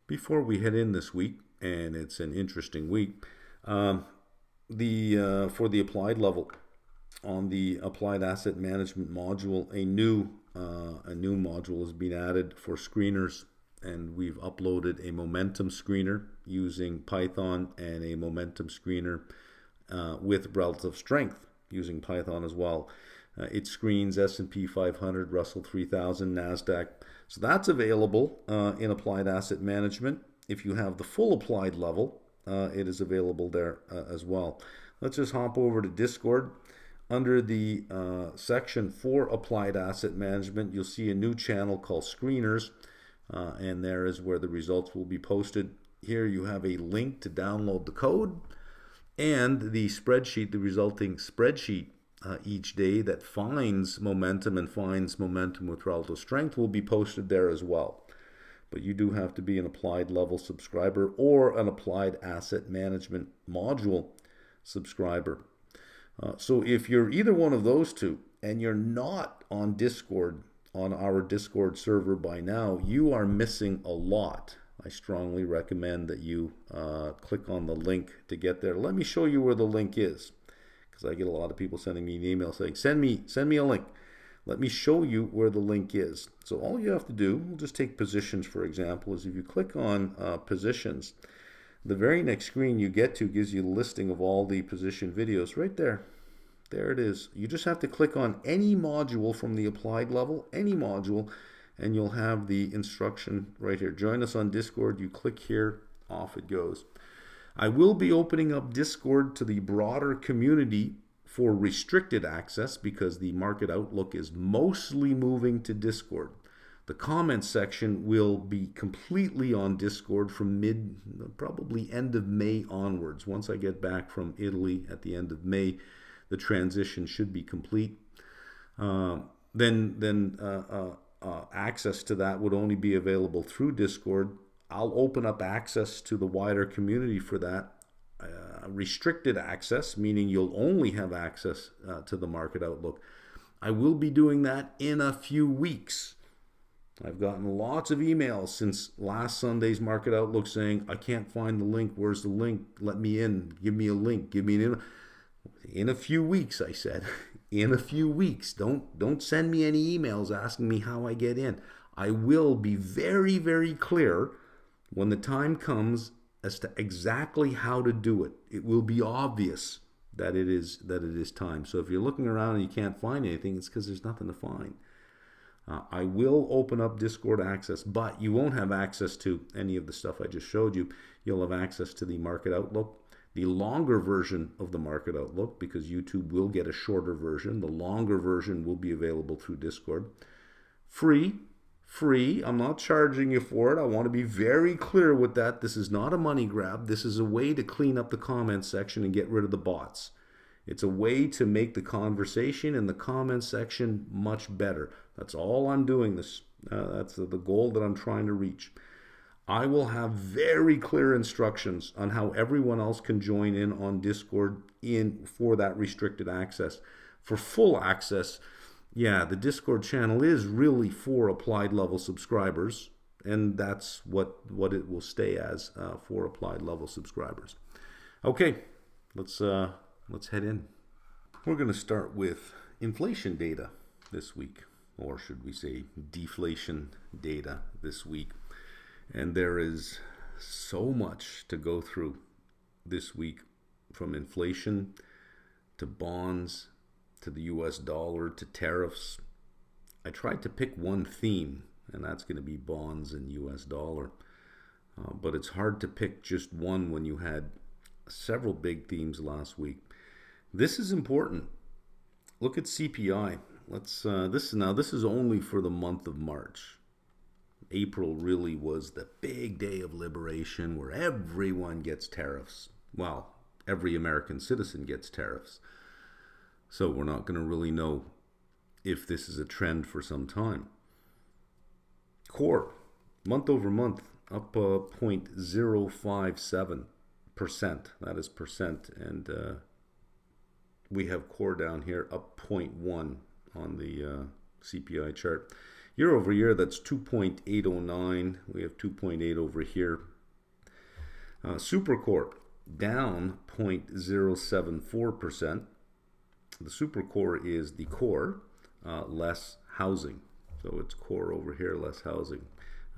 Before we head in this week, and it's an interesting week, for the applied level on the applied asset management module, a new module has been added for screeners, and we've uploaded a momentum screener using Python and a momentum screener with relative strength using Python as well. It screens S&P 500, Russell 3000, NASDAQ. So that's available in applied asset management. If you have the full applied level, it is available there as well. Let's just hop over to Discord. Under the section for applied asset management, you'll see a new channel called Screeners, and there is where the results will be posted. Here you have a link to download the code and the spreadsheet, the resulting spreadsheet each day that finds momentum with relative strength will be posted there as well. But you do have to be an applied level subscriber or an applied asset management module subscriber. So if you're either one of those two and you're not on Discord, on our Discord server by now, you are missing a lot. I strongly recommend that you click on the link to get there. Let me show you where the link is, because I get a lot of people sending me an email saying, send me a link. Let me show you where the link is. So all you have to do, we'll just take positions for example, is if you click on positions, the very next screen you get to gives you a listing of all the position videos right there. There it is. You just have to click on any module from the applied level, any module, and you'll have the instruction right here. Join us on Discord. You click here, off it goes. I will be opening up Discord to the broader community for restricted access because the market outlook is mostly moving to Discord. The comments section will be completely on Discord from probably end of May onwards. Once I get back from Italy at the end of May, the transition should be complete. Access to that would only be available through Discord. I'll open up access to the wider community for that. Restricted access, meaning you'll only have access to the market outlook. I will be doing that in a few weeks. I've gotten lots of emails since last Sunday's market outlook saying, I can't find the link. Where's the link? Let me in. Give me a link. Give me an in. In a few weeks, I said. In a few weeks. Don't send me any emails asking me how I get in. I will be very, very clear when the time comes as to exactly how to do it. It will be obvious that it is time. So if you're looking around and you can't find anything, it's because there's nothing to find. I will open up Discord access, but you won't have access to any of the stuff I just showed you. You'll have access to the market outlook, the longer version of the market outlook, because YouTube will get a shorter version. The longer version will be available through Discord. Free. I'm not charging you for it. I want to be very clear with that. This is not a money grab. This is a way to clean up the comments section and get rid of the bots. It's a way to make the conversation in the comments section much better. That's all I'm doing this. That's the goal that I'm trying to reach. I will have very clear instructions on how everyone else can join in on Discord for that restricted access. For full access, yeah, the Discord channel is really for applied level subscribers, and that's what it will stay as for applied level subscribers. Okay, let's head in. We're going to start with inflation data this week, or should we say deflation data this week. And there is so much to go through this week, from inflation to bonds to the US dollar to tariffs. I tried to pick one theme, and that's going to be bonds and US dollar. But it's hard to pick just one when you had several big themes last week. This is important. Look at CPI. This is only for the month of March. April really was the big day of liberation where everyone gets tariffs. Well, every American citizen gets tariffs. So we're not going to really know if this is a trend for some time. Core, month over month, up 0.057%. That is percent. And we have core down here up 0.1 on the CPI chart. Year over year, that's 2.809. We have 2.8 over here. Supercore down 0.074%. The supercore is the core less housing. So it's core over here, less housing.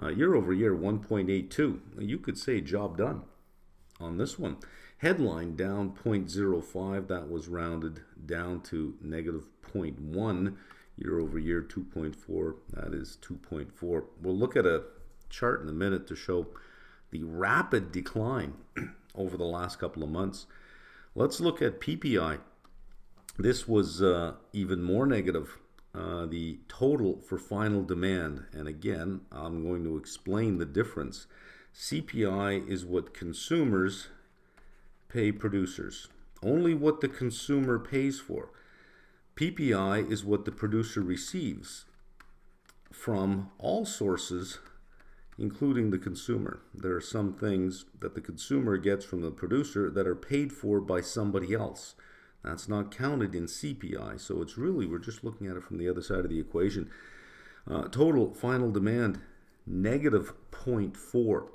Year over year, 1.82. You could say job done on this one. Headline down 0.05. That was rounded down to negative 0.1. Year over year, 2.4. That is 2.4. We'll look at a chart in a minute to show the rapid decline over the last couple of months. Let's look at PPI. This was even more negative. The total for final demand, and again, I'm going to explain the difference. CPI is what consumers pay producers, only what the consumer pays for. PPI is what the producer receives from all sources, including the consumer. There are some things that the consumer gets from the producer that are paid for by somebody else. That's not counted in CPI, so it's really, we're just looking at it from the other side of the equation. Total final demand, negative 0.4.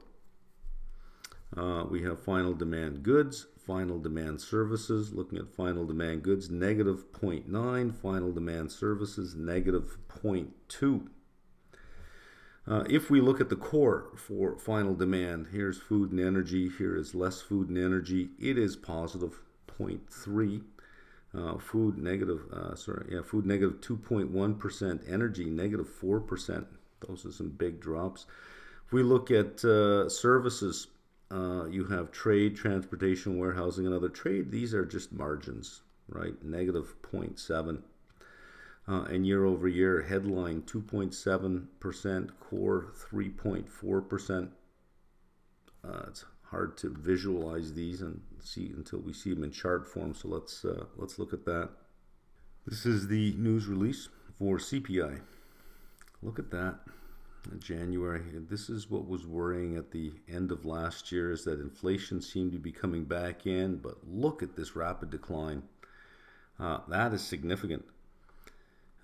We have final demand goods, final demand services. Looking at final demand goods, negative 0.9. Final demand services, negative 0.2. If we look at the core for final demand, here's food and energy, here is less food and energy. It is positive 0.3. Food negative 2.1%, energy negative 4%. Those are some big drops. If we look at services, you have trade, transportation, warehousing, and other trade. These are just margins, right? Negative 0.7. And year over year, headline 2.7%, core 3.4%. It's hard to visualize these and see until we see them in chart form. So let's look at that. This is the news release for CPI. Look at that. In January. This is what was worrying at the end of last year, is that inflation seemed to be coming back in, but look at this rapid decline. That is significant.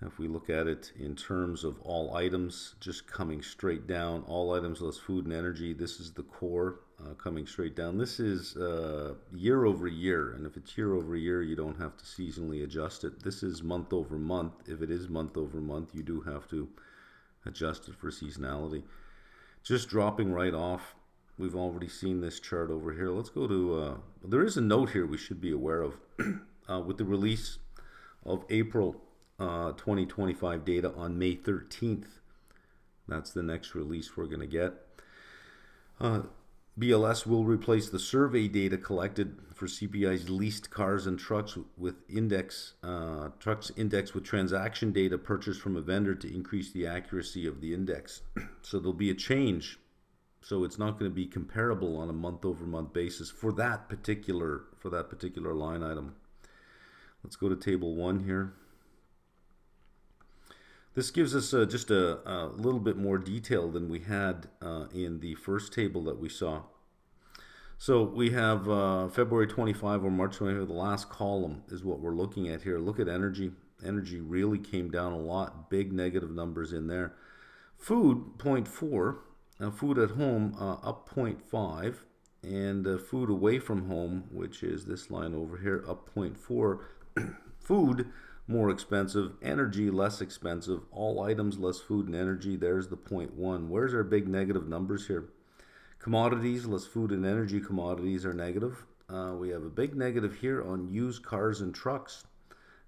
If we look at it in terms of all items, just coming straight down, all items less food and energy, this is the core coming straight down. This is year over year, and if it's year over year, you don't have to seasonally adjust it. This is month over month. If it is month over month, you do have to adjust it for seasonality. Just dropping right off. We've already seen this chart over here. Let's go to, there is a note here we should be aware of. With the release of April 2025 data on May 13th. That's the next release we're going to get. BLS will replace the survey data collected for CPI's leased cars and trucks with trucks indexed with transaction data purchased from a vendor to increase the accuracy of the index. So there'll be a change. So it's not going to be comparable on a month-over-month basis for that particular line item. Let's go to table 1 here. This gives us just a little bit more detail than we had in the first table that we saw. So we have February 25 or March 25, the last column is what we're looking at here. Look at energy. Energy really came down a lot, big negative numbers in there. Food, 0.4. Food at home, up 0.5. And food away from home, which is this line over here, up 0.4. Food, more expensive. Energy, less expensive. All items, less food and energy. There's the 0.1. Where's our big negative numbers here? Commodities, less food and energy commodities are negative. We have a big negative here on used cars and trucks.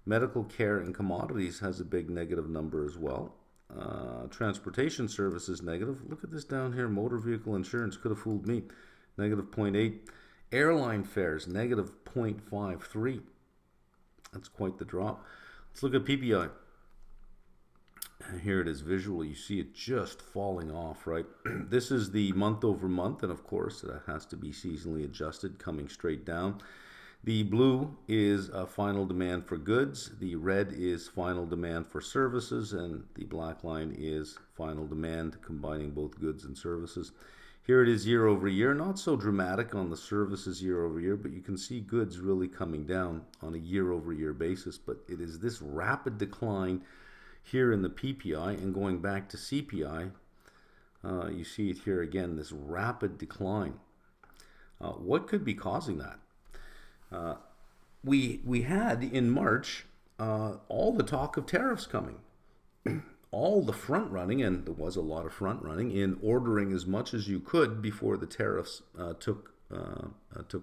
Medical care and commodities has a big negative number as well. Transportation services negative. Look at this down here. Motor vehicle insurance could have fooled me. Negative 0.8. Airline fares, negative 0.53. That's quite the drop. Let's look at PPI. Here it is visually. You see it just falling off, right? This is the month over month, and of course that has to be seasonally adjusted, coming straight down. The blue is final demand for goods. The red is final demand for services, and the black line is final demand, combining both goods and services. Here it is year over year, not so dramatic on the services year over year, but you can see goods really coming down on a year over year basis. But it is this rapid decline here in the PPI and going back to CPI, you see it here again, this rapid decline. What could be causing that? We had in March all the talk of tariffs coming, all the front running, and there was a lot of front running in ordering as much as you could before the tariffs took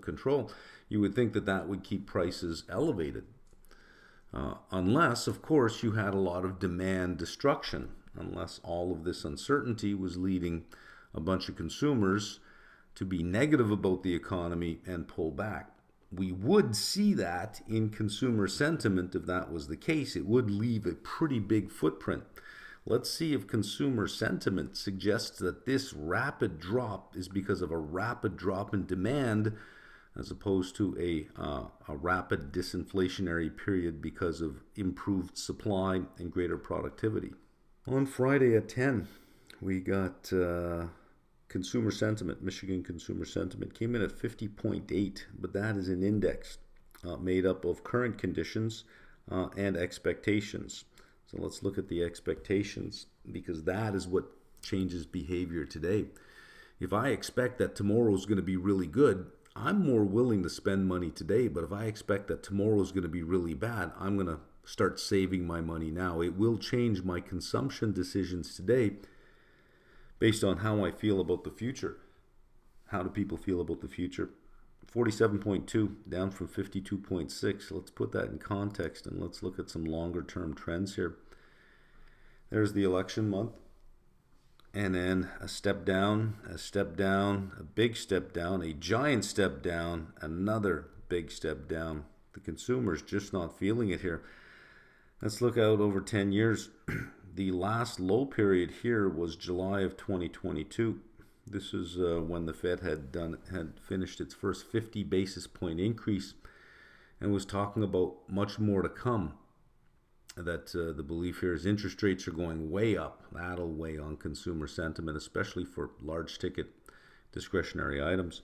control. You would think that that would keep prices elevated, unless, of course, you had a lot of demand destruction, unless all of this uncertainty was leading a bunch of consumers to be negative about the economy and pull back. We would see that in consumer sentiment if that was the case. It would leave a pretty big footprint. Let's see if consumer sentiment suggests that this rapid drop is because of a rapid drop in demand as opposed to a rapid disinflationary period because of improved supply and greater productivity. On Friday at 10, we got consumer sentiment. Michigan consumer sentiment came in at 50.8, but that is an index made up of current conditions and expectations. So let's look at the expectations, because that is what changes behavior today. If I expect that tomorrow is going to be really good, I'm more willing to spend money today. But if I expect that tomorrow is going to be really bad, I'm going to start saving my money now. It will change my consumption decisions today based on how I feel about the future. How do people feel about the future? 47.2, down from 52.6. Let's put that in context and let's look at some longer term trends here. There's the election month, and then a step down, a step down, a big step down, a giant step down, another big step down. The consumer's just not feeling it here. Let's look out over 10 years. The last low period here was July of 2022. This is when the Fed had finished its first 50 basis point increase and was talking about much more to come. That the belief here is interest rates are going way up. That'll weigh on consumer sentiment, especially for large ticket discretionary items.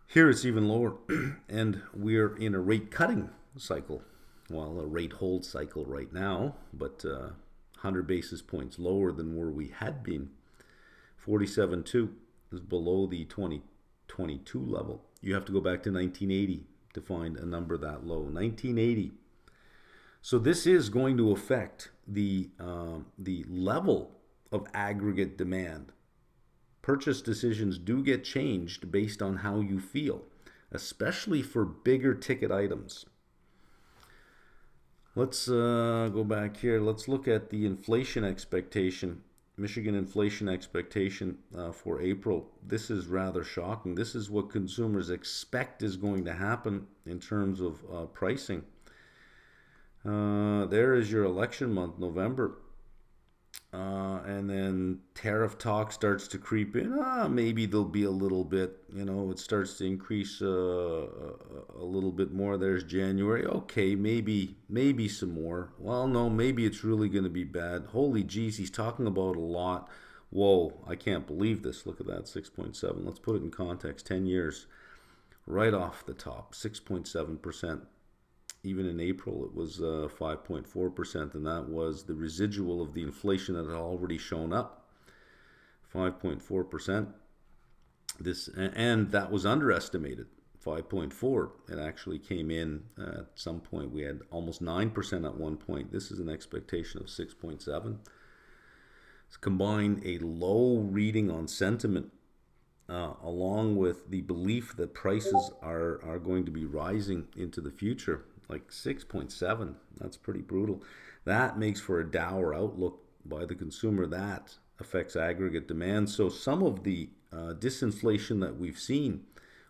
Here it's even lower, and we're in a rate cutting cycle. Well, a rate hold cycle right now, but 100 basis points lower than where we had been. 47.2 is below the 2022 level. You have to go back to 1980 to find a number that low. 1980. So this is going to affect the level of aggregate demand. Purchase decisions do get changed based on how you feel, especially for bigger ticket items. Let's go back here. Let's look at the inflation expectation, Michigan inflation expectation for April. This is rather shocking. This is what consumers expect is going to happen in terms of pricing. There is your election month, November. And then tariff talk starts to creep in. Maybe there'll be a little bit, it starts to increase a little bit more. There's January. Okay, maybe some more. Well, no, maybe it's really going to be bad. Holy geez, he's talking about a lot. Whoa, I can't believe this. Look at that, 6.7. Let's put it in context. 10 years, right off the top, 6.7%. Even in April, it was 5.4%, and that was the residual of the inflation that had already shown up, 5.4%. And that was underestimated, 5.4. It actually came in at some point. We had almost 9% at one point. This is an expectation of 6.7. Let's combine a low reading on sentiment along with the belief that prices are going to be rising into the future. Like 6.7, that's pretty brutal. That makes for a dour outlook by the consumer. That affects aggregate demand. So some of the disinflation that we've seen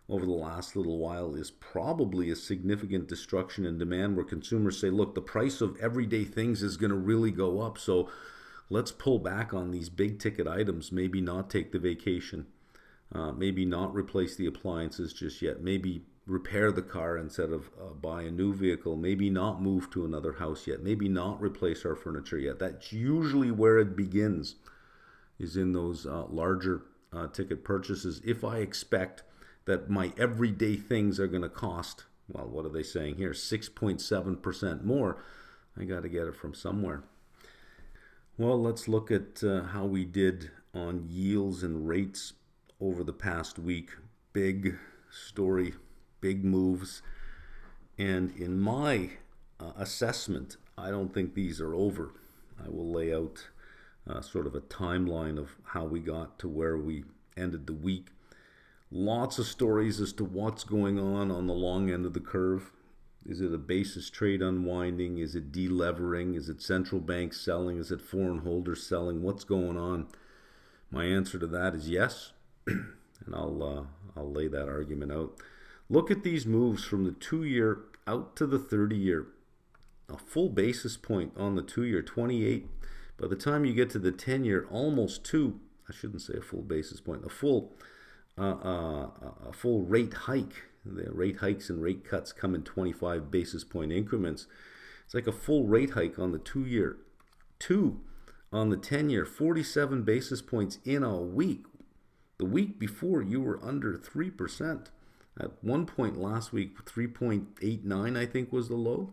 over the last little while is probably a significant destruction in demand, where consumers say, look, the price of everyday things is going to really go up, so let's pull back on these big ticket items, maybe not take the vacation, maybe not replace the appliances just yet, maybe repair the car instead of buy a new vehicle, maybe not move to another house yet, maybe not replace our furniture yet. That's usually where it begins, is in those larger ticket purchases. If I expect that my everyday things are going to cost, well, what are they saying here, 6.7% more, I got to get it from somewhere. Well, let's look at how we did on yields and rates over the past week. Big story, big moves. And in my assessment, I don't think these are over. I will lay out sort of a timeline of how we got to where we ended the week. Lots of stories as to what's going on the long end of the curve. Is it a basis trade unwinding? Is it delevering? Is it central banks selling? Is it foreign holders selling? What's going on? My answer to that is yes, and I'll lay that argument out. Look at these moves from the 2-year out to the 30-year. A full basis point on the 2-year, 28. By the time you get to the 10-year, almost 2. I shouldn't say a full basis point. A full rate hike. The rate hikes and rate cuts come in 25 basis point increments. It's like a full rate hike on the 2-year. 2 on the 10-year, 47 basis points in a week. The week before, you were under 3%. At one point last week, 3.89, I think, was the low.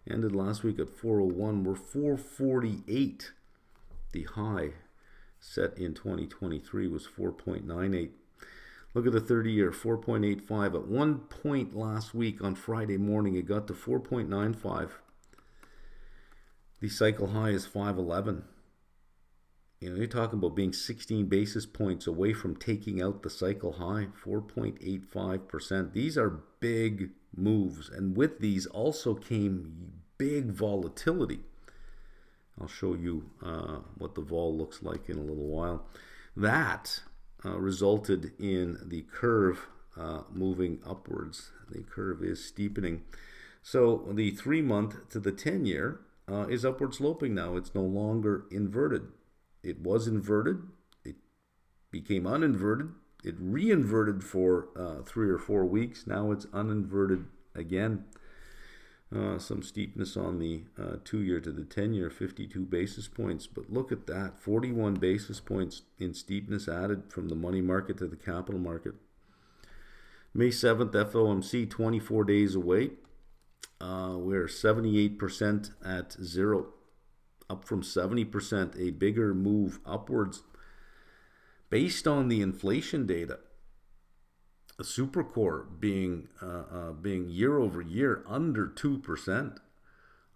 Ended last week at 401. We're 448. The high set in 2023 was 4.98. Look at the 30-year, 4.85. At one point last week on Friday morning, it got to 4.95. The cycle high is 511. You know, you're talking about being 16 basis points away from taking out the cycle high, 4.85%. These are big moves, and with these also came big volatility. I'll show you what the vol looks like in a little while. That resulted in the curve moving upwards. The curve is steepening. So the 3-month to the 10-year is upward sloping now. It's no longer inverted. It was inverted. It became uninverted. It re-inverted for 3 or 4 weeks. Now it's uninverted again. Some steepness on the 2-year to the 10-year, 52 basis points. But look at that, 41 basis points in steepness added from the money market to the capital market. May 7th, FOMC, 24 days away. We're 78% at zero, up from 70%, a bigger move upwards. Based on the inflation data, the supercore being year over year under 2%,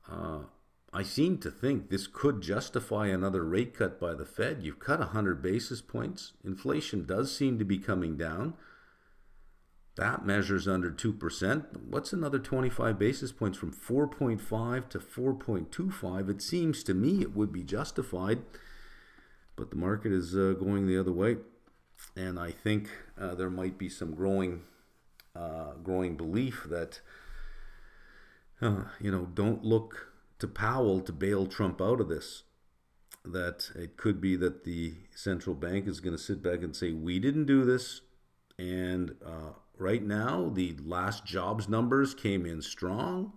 I seem to think this could justify another rate cut by the Fed. You've cut 100 basis points. Inflation does seem to be coming down. That measures under 2%. What's another 25 basis points from 4.5 to 4.25? It seems to me it would be justified, but the market is going the other way. And I think there might be some growing belief that, don't look to Powell to bail Trump out of this. That it could be that the central bank is going to sit back and say, we didn't do this. And right now, the last jobs numbers came in strong.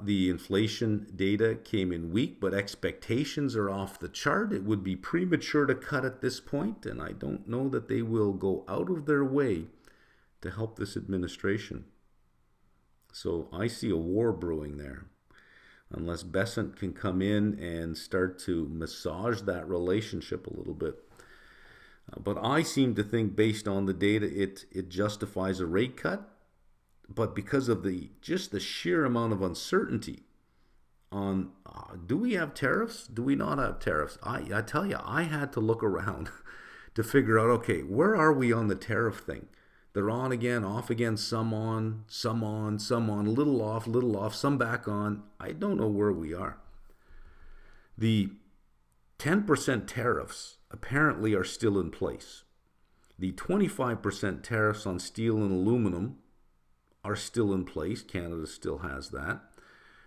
The inflation data came in weak, but expectations are off the chart. It would be premature to cut at this point, and I don't know that they will go out of their way to help this administration. So I see a war brewing there. Unless Besant can come in and start to massage that relationship a little bit. But I seem to think, based on the data, it justifies a rate cut. But because of the sheer amount of uncertainty on do we have tariffs? Do we not have tariffs? I tell you, I had to look around to figure out, okay, where are we on the tariff thing? They're on again, off again, some on, a little off, some back on. I don't know where we are. The 10% tariffs apparently are still in place. The 25% tariffs on steel and aluminum are still in place. Canada still has that.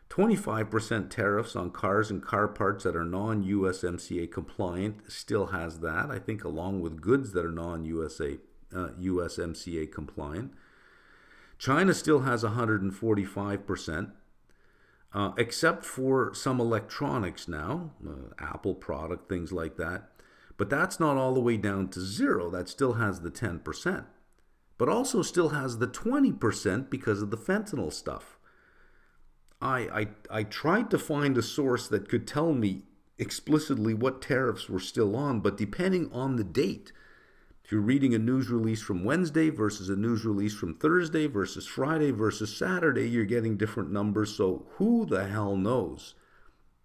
25% tariffs on cars and car parts that are non-USMCA compliant still has that, I think, along with goods that are non-USMCA compliant. China still has 145%, except for some electronics now, Apple product, things like that. But that's not all the way down to zero. That still has the 10%. But also still has the 20% because of the fentanyl stuff. I tried to find a source that could tell me explicitly what tariffs were still on, but depending on the date, if you're reading a news release from Wednesday versus a news release from Thursday versus Friday versus Saturday, you're getting different numbers. So who the hell knows?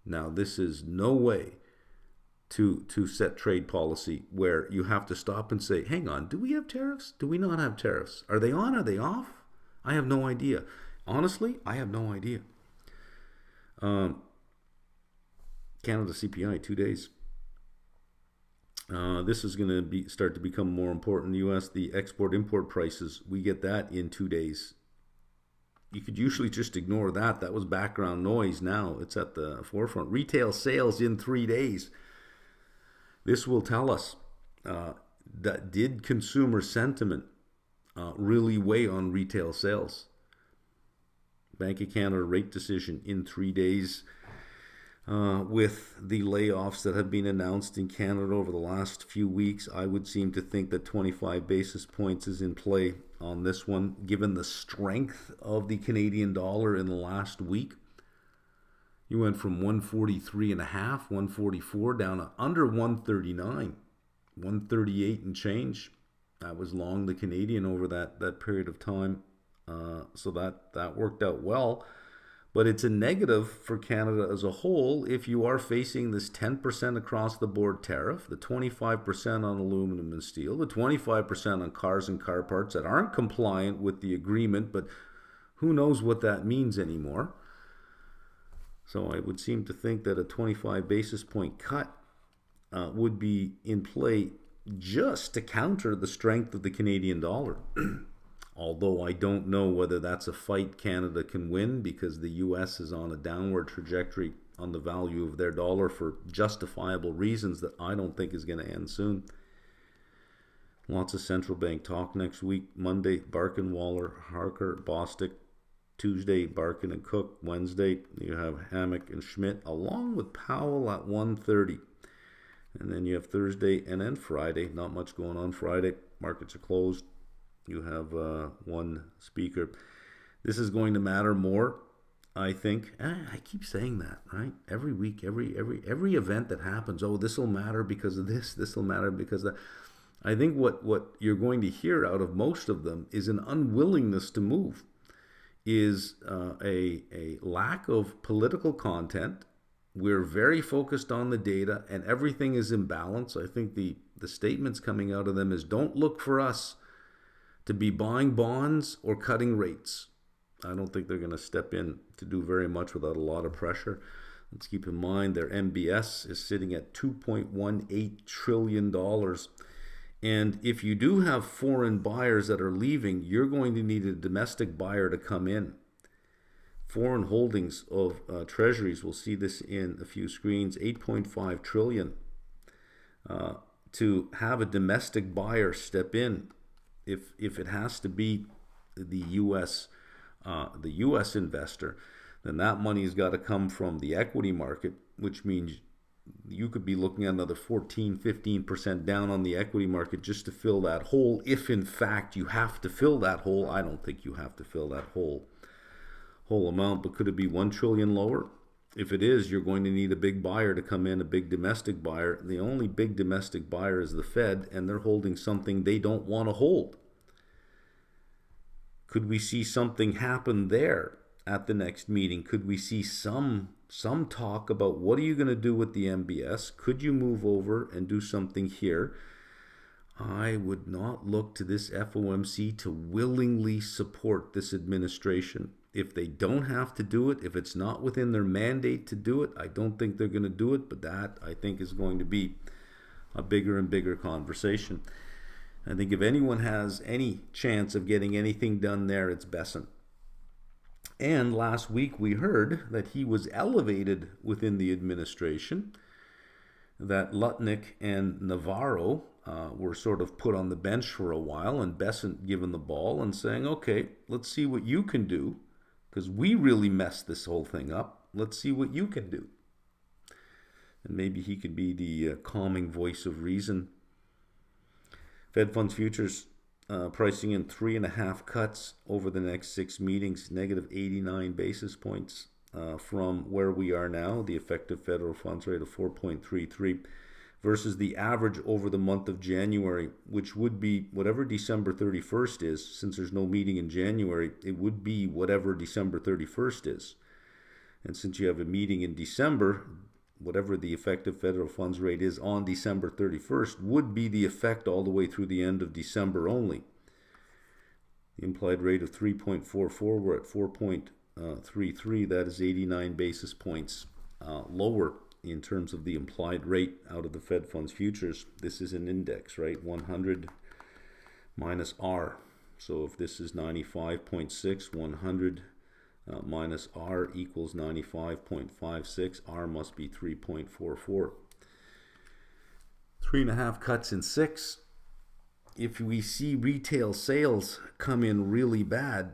Now, this is no way to set trade policy where you have to stop and say, hang on, do we have tariffs? Do we not have tariffs? Are they on? Are they off? I have no idea. Honestly, I have no idea. Canada CPI, 2 days. This is going to start to become more important in the U.S. The export-import prices, we get that in 2 days. You could usually just ignore that. That was background noise. Now it's at the forefront. Retail sales in 3 days. This will tell us that did consumer sentiment really weigh on retail sales. Bank of Canada rate decision in 3 days. With the layoffs that have been announced in Canada over the last few weeks, I would seem to think that 25 basis points is in play on this one, given the strength of the Canadian dollar in the last week. You went from 143.5, 144 down to under 139, 138 and change. That was long the Canadian over that period of time. So that worked out well. But it's a negative for Canada as a whole if you are facing this 10% across the board tariff, the 25% on aluminum and steel, the 25% on cars and car parts that aren't compliant with the agreement, but who knows what that means anymore. So I would seem to think that a 25 basis point cut would be in play just to counter the strength of the Canadian dollar. Although I don't know whether that's a fight Canada can win, because the US is on a downward trajectory on the value of their dollar for justifiable reasons that I don't think is going to end soon. Lots of central bank talk next week. Monday, Barkin, Waller, Harker, Bostic. Tuesday, Barkin and Cook. Wednesday, you have Hammack and Schmidt, along with Powell at 1:30. And then you have Thursday and then Friday. Not much going on Friday. Markets are closed. You have one speaker. This is going to matter more, I think. I keep saying that, right? Every week, every event that happens, oh, this will matter because of this. This will matter because of that. I think what you're going to hear out of most of them is an unwillingness to move, is a lack of political content. We're very focused on the data and everything is in balance. I think the statements coming out of them is, don't look for us to be buying bonds or cutting rates. I don't think they're going to step in to do very much without a lot of pressure. Let's keep in mind their MBS is sitting at $2.18 trillion. And if you do have foreign buyers that are leaving, you're going to need a domestic buyer to come in. Foreign holdings of treasuries, we'll see this in a few screens, 8.5 trillion. To have a domestic buyer step in, if it has to be the U.S. Investor, then that money's got to come from the equity market, which means you could be looking at another 14-15% down on the equity market just to fill that hole. If in fact you have to fill that hole, I don't think you have to fill that whole amount, but could it be 1 trillion lower? If it is, you're going to need a big buyer to come in, a big domestic buyer. The only big domestic buyer is the Fed, and they're holding something they don't want to hold. Could we see something happen there at the next meeting? Could we see some talk about what are you going to do with the MBS? Could you move over and do something here? I would not look to this FOMC to willingly support this administration. If they don't have to do it, if it's not within their mandate to do it, I don't think they're going to do it, but that, I think, is going to be a bigger and bigger conversation. I think if anyone has any chance of getting anything done there, it's Besson. And last week we heard that he was elevated within the administration, that Lutnick and Navarro were sort of put on the bench for a while, and Besson given the ball and saying, okay, let's see what you can do, because we really messed this whole thing up. Let's see what you can do. And maybe he could be the calming voice of reason. Fed funds futures pricing in 3.5 cuts over the next 6 meetings, negative 89 basis points. from where we are now, the effective federal funds rate of 4.33, versus the average over the month of January, which would be whatever December 31st is. Since there's no meeting in January, it would be whatever December 31st is. And since you have a meeting in December, whatever the effective federal funds rate is on December 31st would be the effect all the way through the end of December only. The implied rate of 3.44, we're at 4.33. That is 89 basis points lower in terms of the implied rate out of the Fed funds futures. This is an index, right? 100 minus R. So if this is 95.6, 100 minus R equals 95.56. R must be 3.44. 3.5 cuts in 6. If we see retail sales come in really bad,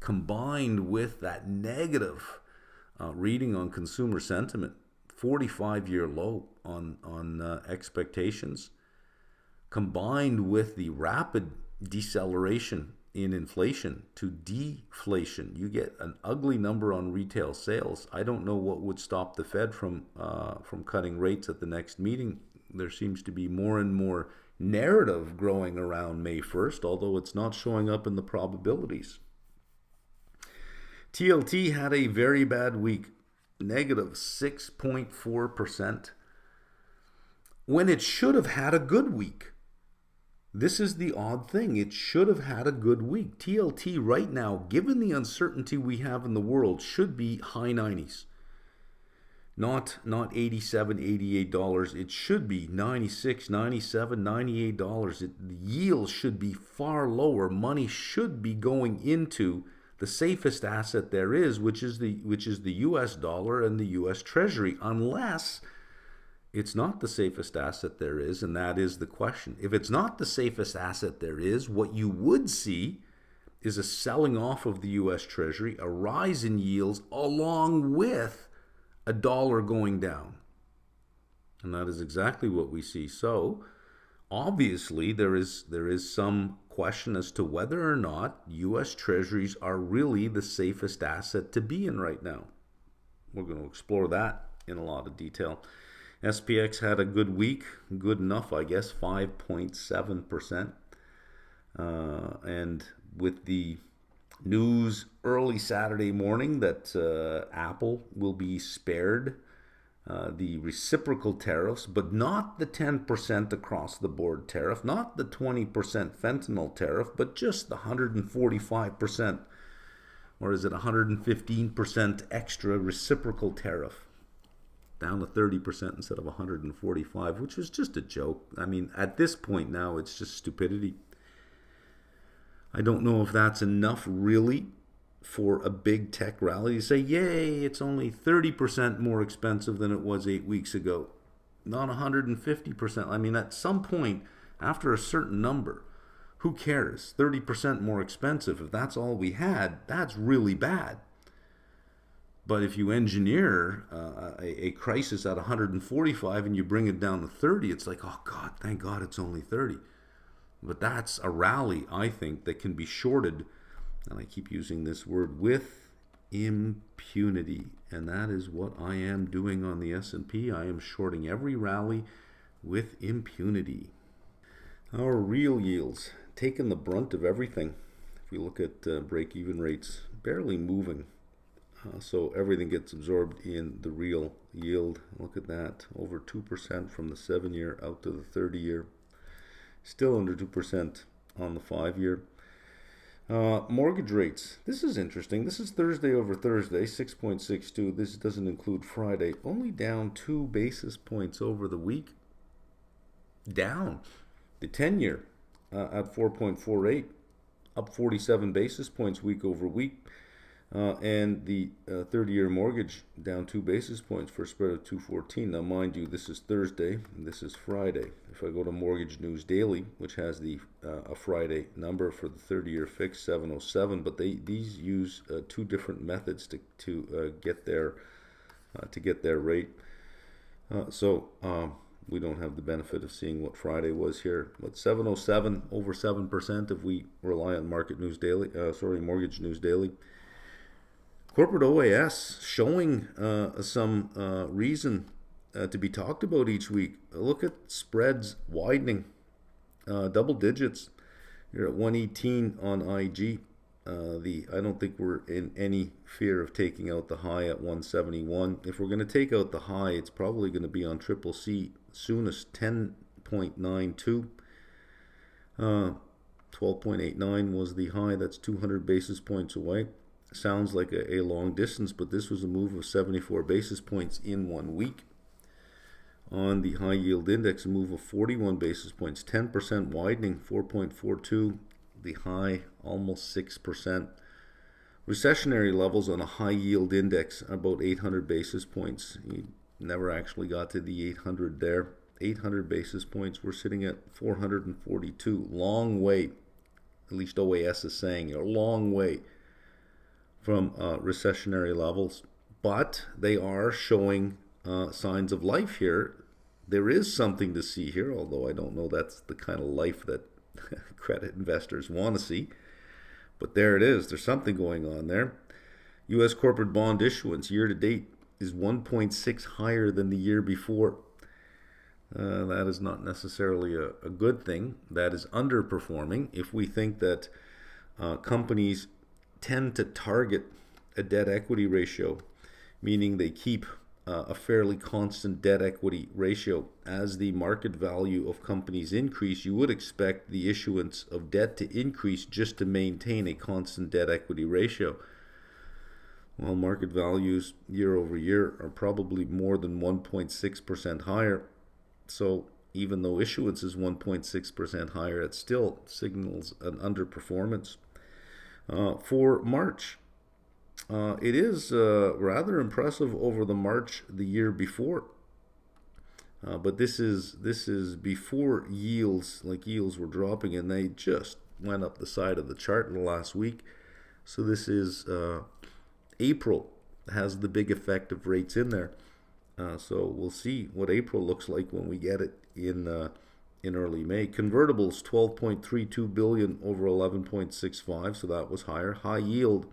combined with that negative reading on consumer sentiment, 45-year low on expectations, combined with the rapid deceleration in inflation to deflation, you get an ugly number on retail sales. I don't know what would stop the Fed from cutting rates at the next meeting. There seems to be more and more narrative growing around May 1st, although it's not showing up in the probabilities. TLT had a very bad week, negative 6.4%, when it should have had a good week. This is the odd thing. It should have had a good week. TLT right now, given the uncertainty we have in the world, should be high 90s. Not $87, $88. It should be $96, $97, $98. The yield should be far lower. Money should be going into the safest asset there is, which is the US dollar and the US Treasury, unless it's not the safest asset there is, and that is the question. If it's not the safest asset there is, what you would see is a selling off of the US Treasury, a rise in yields, along with a dollar going down. And that is exactly what we see. So obviously there is some question as to whether or not US Treasuries are really the safest asset to be in right now. We're going to explore that in a lot of detail. SPX had a good week, good enough, I guess, 5.7%. And with the news early Saturday morning that Apple will be spared the reciprocal tariffs, but not the 10% across the board tariff, not the 20% fentanyl tariff, but just the 145%, or is it 115% extra reciprocal tariff, down to 30% instead of 145%, which was just a joke. I mean, at this point now, it's just stupidity. I don't know if that's enough really for a big tech rally to say, yay, it's only 30% more expensive than it was 8 weeks ago, not 150%. I mean, at some point, after a certain number, who cares? 30% more expensive. If that's all we had, that's really bad. But if you engineer a crisis at 145 and you bring it down to 30, it's like, oh God, thank God it's only 30. But that's a rally, I think, that can be shorted, and I keep using this word, with impunity. And that is what I am doing on the S&P. I am shorting every rally with impunity. Our real yields, taking the brunt of everything. If we look at break-even rates, barely moving. So everything gets absorbed in the real yield. Look at that, over 2% from the 7-year out to the 30-year. Still under 2% on the 5-year. Mortgage rates. This is interesting. This is Thursday over Thursday, 6.62. This doesn't include Friday. Only down 2 basis points over the week. Down. The 10-year at 4.48, up 47 basis points week over week. And the 30-year mortgage down 2 basis points for a spread of 214. Now, mind you, this is Thursday and this is Friday. If I go to Mortgage News Daily, which has the a Friday number for the 30-year fix, 707, but these use 2 different methods to get their rate. So we don't have the benefit of seeing what Friday was here. But 707 over 7% if we rely on Mortgage News Daily. Corporate OAS showing some reason to be talked about each week. Look at spreads widening, double digits. You're at 118 on IG. I don't think we're in any fear of taking out the high at 171. If we're going to take out the high, it's probably going to be on triple C soonest, 10.92. 12.89 was the high. That's 200 basis points away. Sounds like a long distance, but this was a move of 74 basis points in 1 week. On the high yield index, a move of 41 basis points, 10% widening, 4.42. The high, almost 6%. Recessionary levels on a high yield index, about 800 basis points. You never actually got to the 800 there. 800 basis points, we're sitting at 442. Long way, at least OAS is saying, a long way from recessionary levels, but they are showing signs of life here. There is something to see here, although I don't know that's the kind of life that credit investors want to see. But there it is. There's something going on there. U.S. corporate bond issuance year to date is 1.6 higher than the year before. That is not necessarily a good thing. That is underperforming. If we think that companies tend to target a debt equity ratio, meaning they keep a fairly constant debt equity ratio, as the market value of companies increase, you would expect the issuance of debt to increase just to maintain a constant debt equity ratio. Well, market values year over year are probably more than 1.6% higher. So even though issuance is 1.6% higher, it still signals an underperformance. For March, it is rather impressive over the March the year before. But this is before yields, like yields were dropping, and they just went up the side of the chart in the last week. So this is April has the big effect of rates in there. So we'll see what April looks like when we get it in early May. Convertibles, 12.32 billion over 11.65, so that was higher. High yield,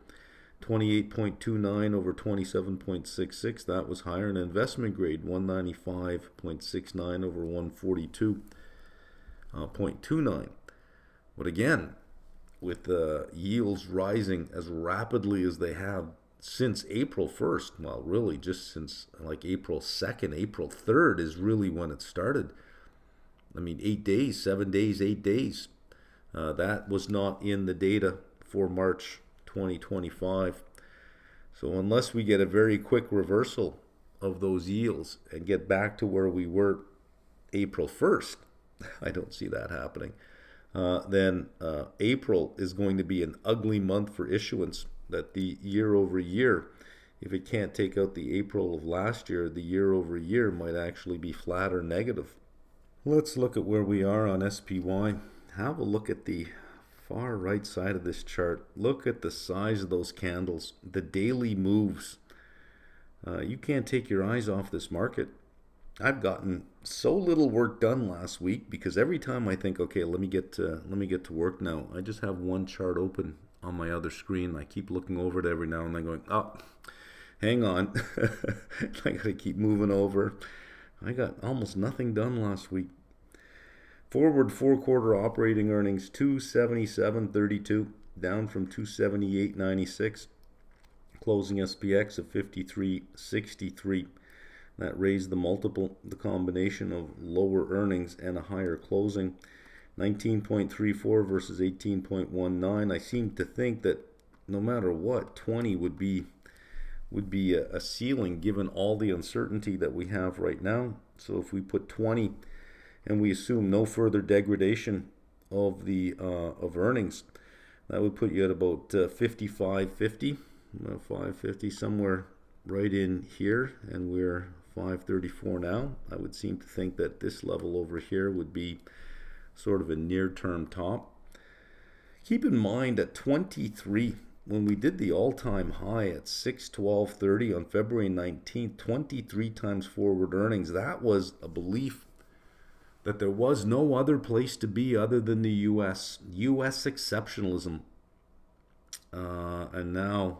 28.29 over 27.66, that was higher. And investment grade, 195.69 over 142.29. But again, with yields rising as rapidly as they have since April 1st, well, really just since like April 2nd, April 3rd is really when it started. I mean, 8 days, 7 days, 8 days. That was not in the data for March 2025. So unless we get a very quick reversal of those yields and get back to where we were April 1st, I don't see that happening. Then April is going to be an ugly month for issuance. That the year over year, if it can't take out the April of last year, the year over year might actually be flat or negative. Let's look at where we are on SPY. Have a look at the far right side of this chart. Look at the size of those candles, the daily moves. You can't take your eyes off this market. I've gotten so little work done last week because every time I think, okay, let me get to work now, I just have one chart open on my other screen. I keep looking over it every now and then going, oh, hang on. I gotta keep moving over. I got almost nothing done last week. Forward 4-quarter operating earnings, 277.32, down from 278.96. Closing SPX of 53.63. That raised the multiple, the combination of lower earnings and a higher closing. 19.34 versus 18.19. I seem to think that no matter what, 20 would be a ceiling given all the uncertainty that we have right now. So if we put 20 and we assume no further degradation of the of earnings, that would put you at about 55.50, 550, somewhere right in here, and we're 534 now. I would seem to think that this level over here would be sort of a near-term top. Keep in mind at 23, when we did the all-time high at 612.30 on February 19th, 23 times forward earnings, that was a belief that there was no other place to be other than the U.S. U.S. exceptionalism. And now,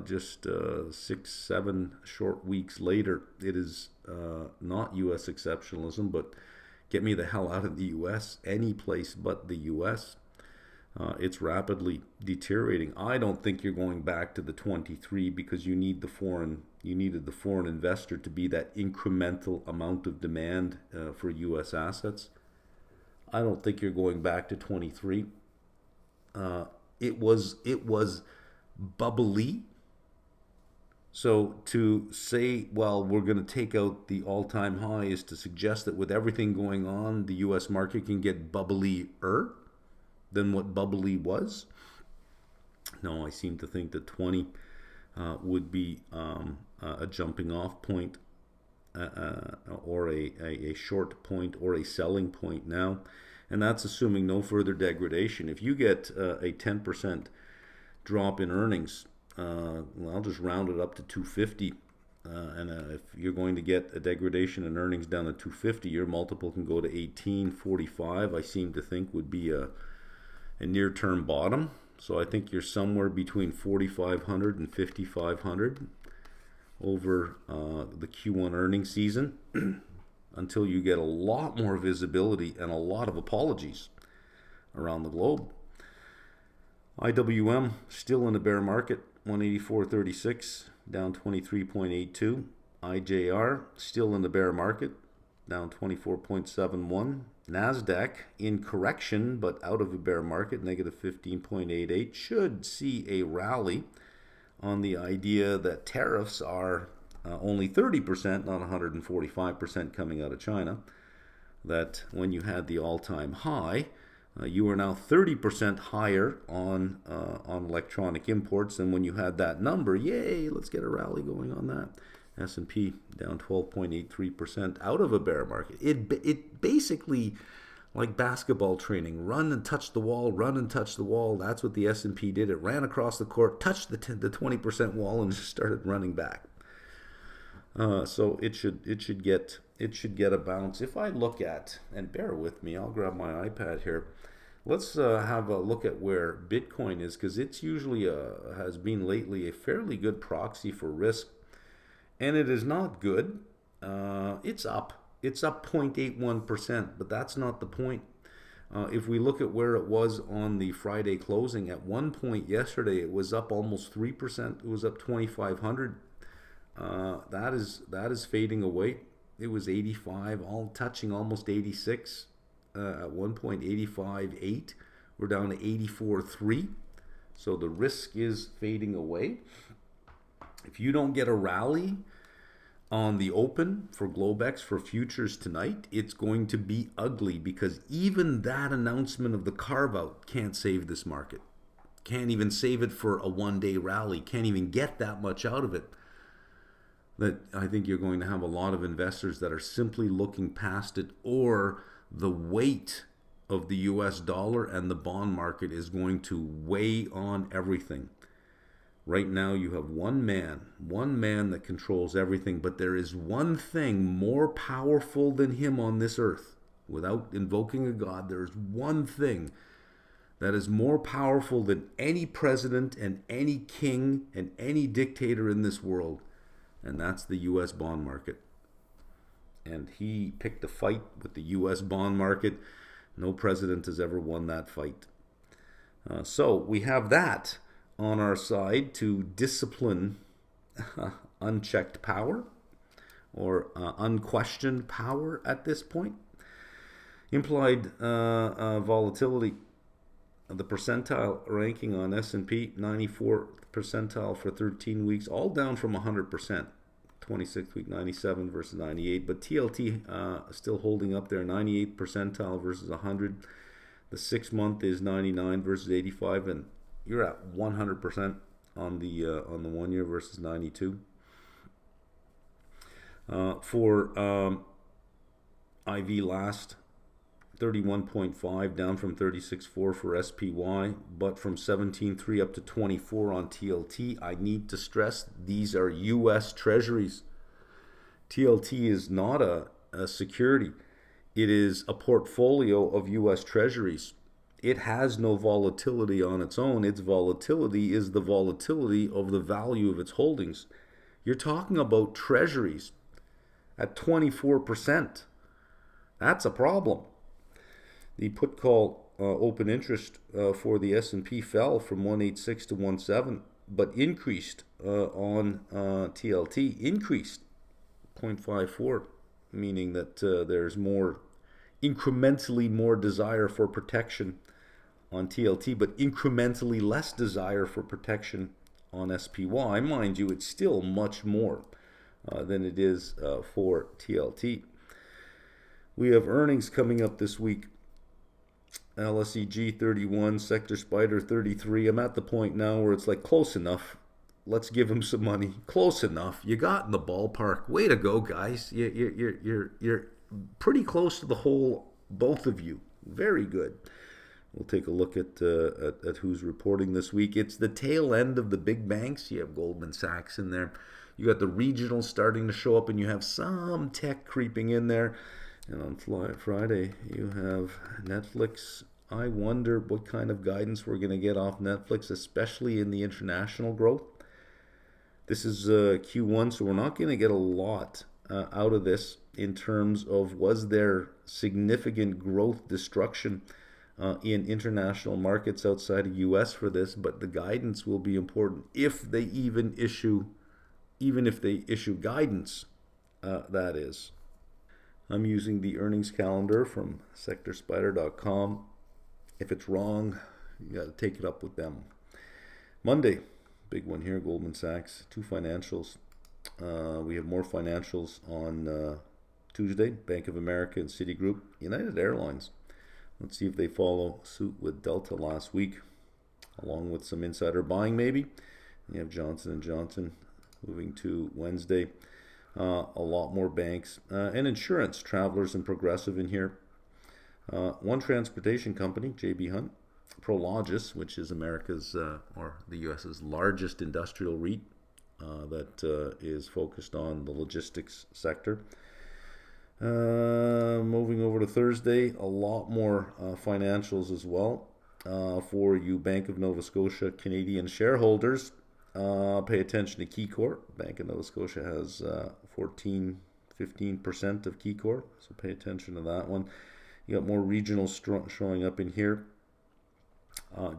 just 6-7 short weeks later, it is not U.S. exceptionalism, but get me the hell out of the U.S., any place but the U.S. It's rapidly deteriorating. I don't think you're going back to the 23 because you needed the foreign investor to be that incremental amount of demand for U.S. assets. I don't think you're going back to 23. It was bubbly. So to say, well, we're going to take out the all-time high is to suggest that with everything going on, the U.S. market can get bubblier than what bubbly was. No, I seem to think that 20 would be a jumping off point or a short point or a selling point now. And that's assuming no further degradation. If you get a 10% drop in earnings, I'll just round it up to 250. And if you're going to get a degradation in earnings down to 250, your multiple can go to 1845. I seem to think would be a near-term bottom. So I think you're somewhere between 4,500 and 5,500 over the Q1 earnings season until you get a lot more visibility and a lot of apologies around the globe. IWM still in the bear market, 184.36, down 23.82. IJR still in the bear market, down 24.71. NASDAQ in correction, but out of a bear market, negative 15.88, should see a rally on the idea that tariffs are only 30%, not 145% coming out of China. That when you had the all-time high, you are now 30% higher on electronic imports than when you had that number. Yay, let's get a rally going on that. S&P down 12.83% out of a bear market. It basically, like basketball training, run and touch the wall, run and touch the wall. That's what the S&P did. It ran across the court, touched the 20% wall, and just started running back. So it should get a bounce. If I look at, and bear with me, I'll grab my iPad here. Let's have a look at where Bitcoin is, because it's usually has been lately a fairly good proxy for risk. And it is not good. It's up 0.81%, but that's not the point. If we look at where it was on the Friday closing, at one point yesterday, it was up almost 3%. It was up 2,500. That is fading away. It was 85, all touching almost 86. At one point, 85.8. We're down to 84.3. So the risk is fading away. If you don't get a rally on the open for Globex for futures tonight, it's going to be ugly, because even that announcement of the carve-out can't save this market. Can't even save it for a one-day rally. Can't even get that much out of it. That I think you're going to have a lot of investors that are simply looking past it, or the weight of the US dollar and the bond market is going to weigh on everything. Right now you have one man that controls everything, but there is one thing more powerful than him on this earth. Without invoking a god, there is one thing that is more powerful than any president and any king and any dictator in this world, and that's the US bond market. And he picked a fight with the US bond market. No president has ever won that fight. So we have that on our side to discipline unchecked power, or unquestioned power at this point. Implied volatility, the percentile ranking on S&P, 94th percentile for 13 weeks, all down from 100%. 26th week, 97 versus 98, but TLT still holding up there, 98th percentile versus 100. The 6 month is 99 versus 85, and you're at 100% on the 1 year versus 92. For IV last, 31.5 down from 36.4 for SPY, but from 17.3 up to 24 on TLT. I need to stress these are US Treasuries. TLT is not a security. It is a portfolio of US Treasuries. it has no volatility on its own. Its volatility is the volatility of the value of its holdings. You're talking about treasuries at 24%. That's a problem. The put call open interest for the S&P fell from 186 to 17, but increased on TLT, increased 0.54, meaning that there's more, incrementally more desire for protection on TLT, but incrementally less desire for protection on SPY. Mind you, it's still much more than it is for TLT. We have earnings coming up this week. LSEG 31, Sector Spider 33. I'm at the point now where it's like close enough. Let's give him some money. Close enough. You got in the ballpark. Way to go, guys. You're pretty close to the hole, both of you. Very good. We'll take a look at who's reporting this week. It's the tail end of the big banks. You have Goldman Sachs in there. You got the regionals starting to show up, and you have some tech creeping in there. And on Friday, you have Netflix. I wonder what kind of guidance we're going to get off Netflix, especially in the international growth. This is Q1, so we're not going to get a lot out of this in terms of was there significant growth destruction in international markets outside of US for this, but the guidance will be important if they even if they issue guidance, that is. I'm using the earnings calendar from sectorspider.com. If it's wrong, you got to take it up with them. Monday, big one here, Goldman Sachs, two financials. We have more financials on Tuesday, Bank of America and Citigroup, United Airlines. Let's see if they follow suit with Delta last week, along with some insider buying maybe. You have Johnson & Johnson moving to Wednesday. A lot more banks and insurance, Travelers and Progressive in here. One transportation company, J.B. Hunt, Prologis, which is America's or the U.S.'s largest industrial REIT that is focused on the logistics sector. Moving over to Thursday, a lot more financials as well for you Bank of Nova Scotia Canadian shareholders. Pay attention to KeyCorp. Bank of Nova Scotia has 15% of KeyCorp, so pay attention to that one. You got more regionals showing up in here.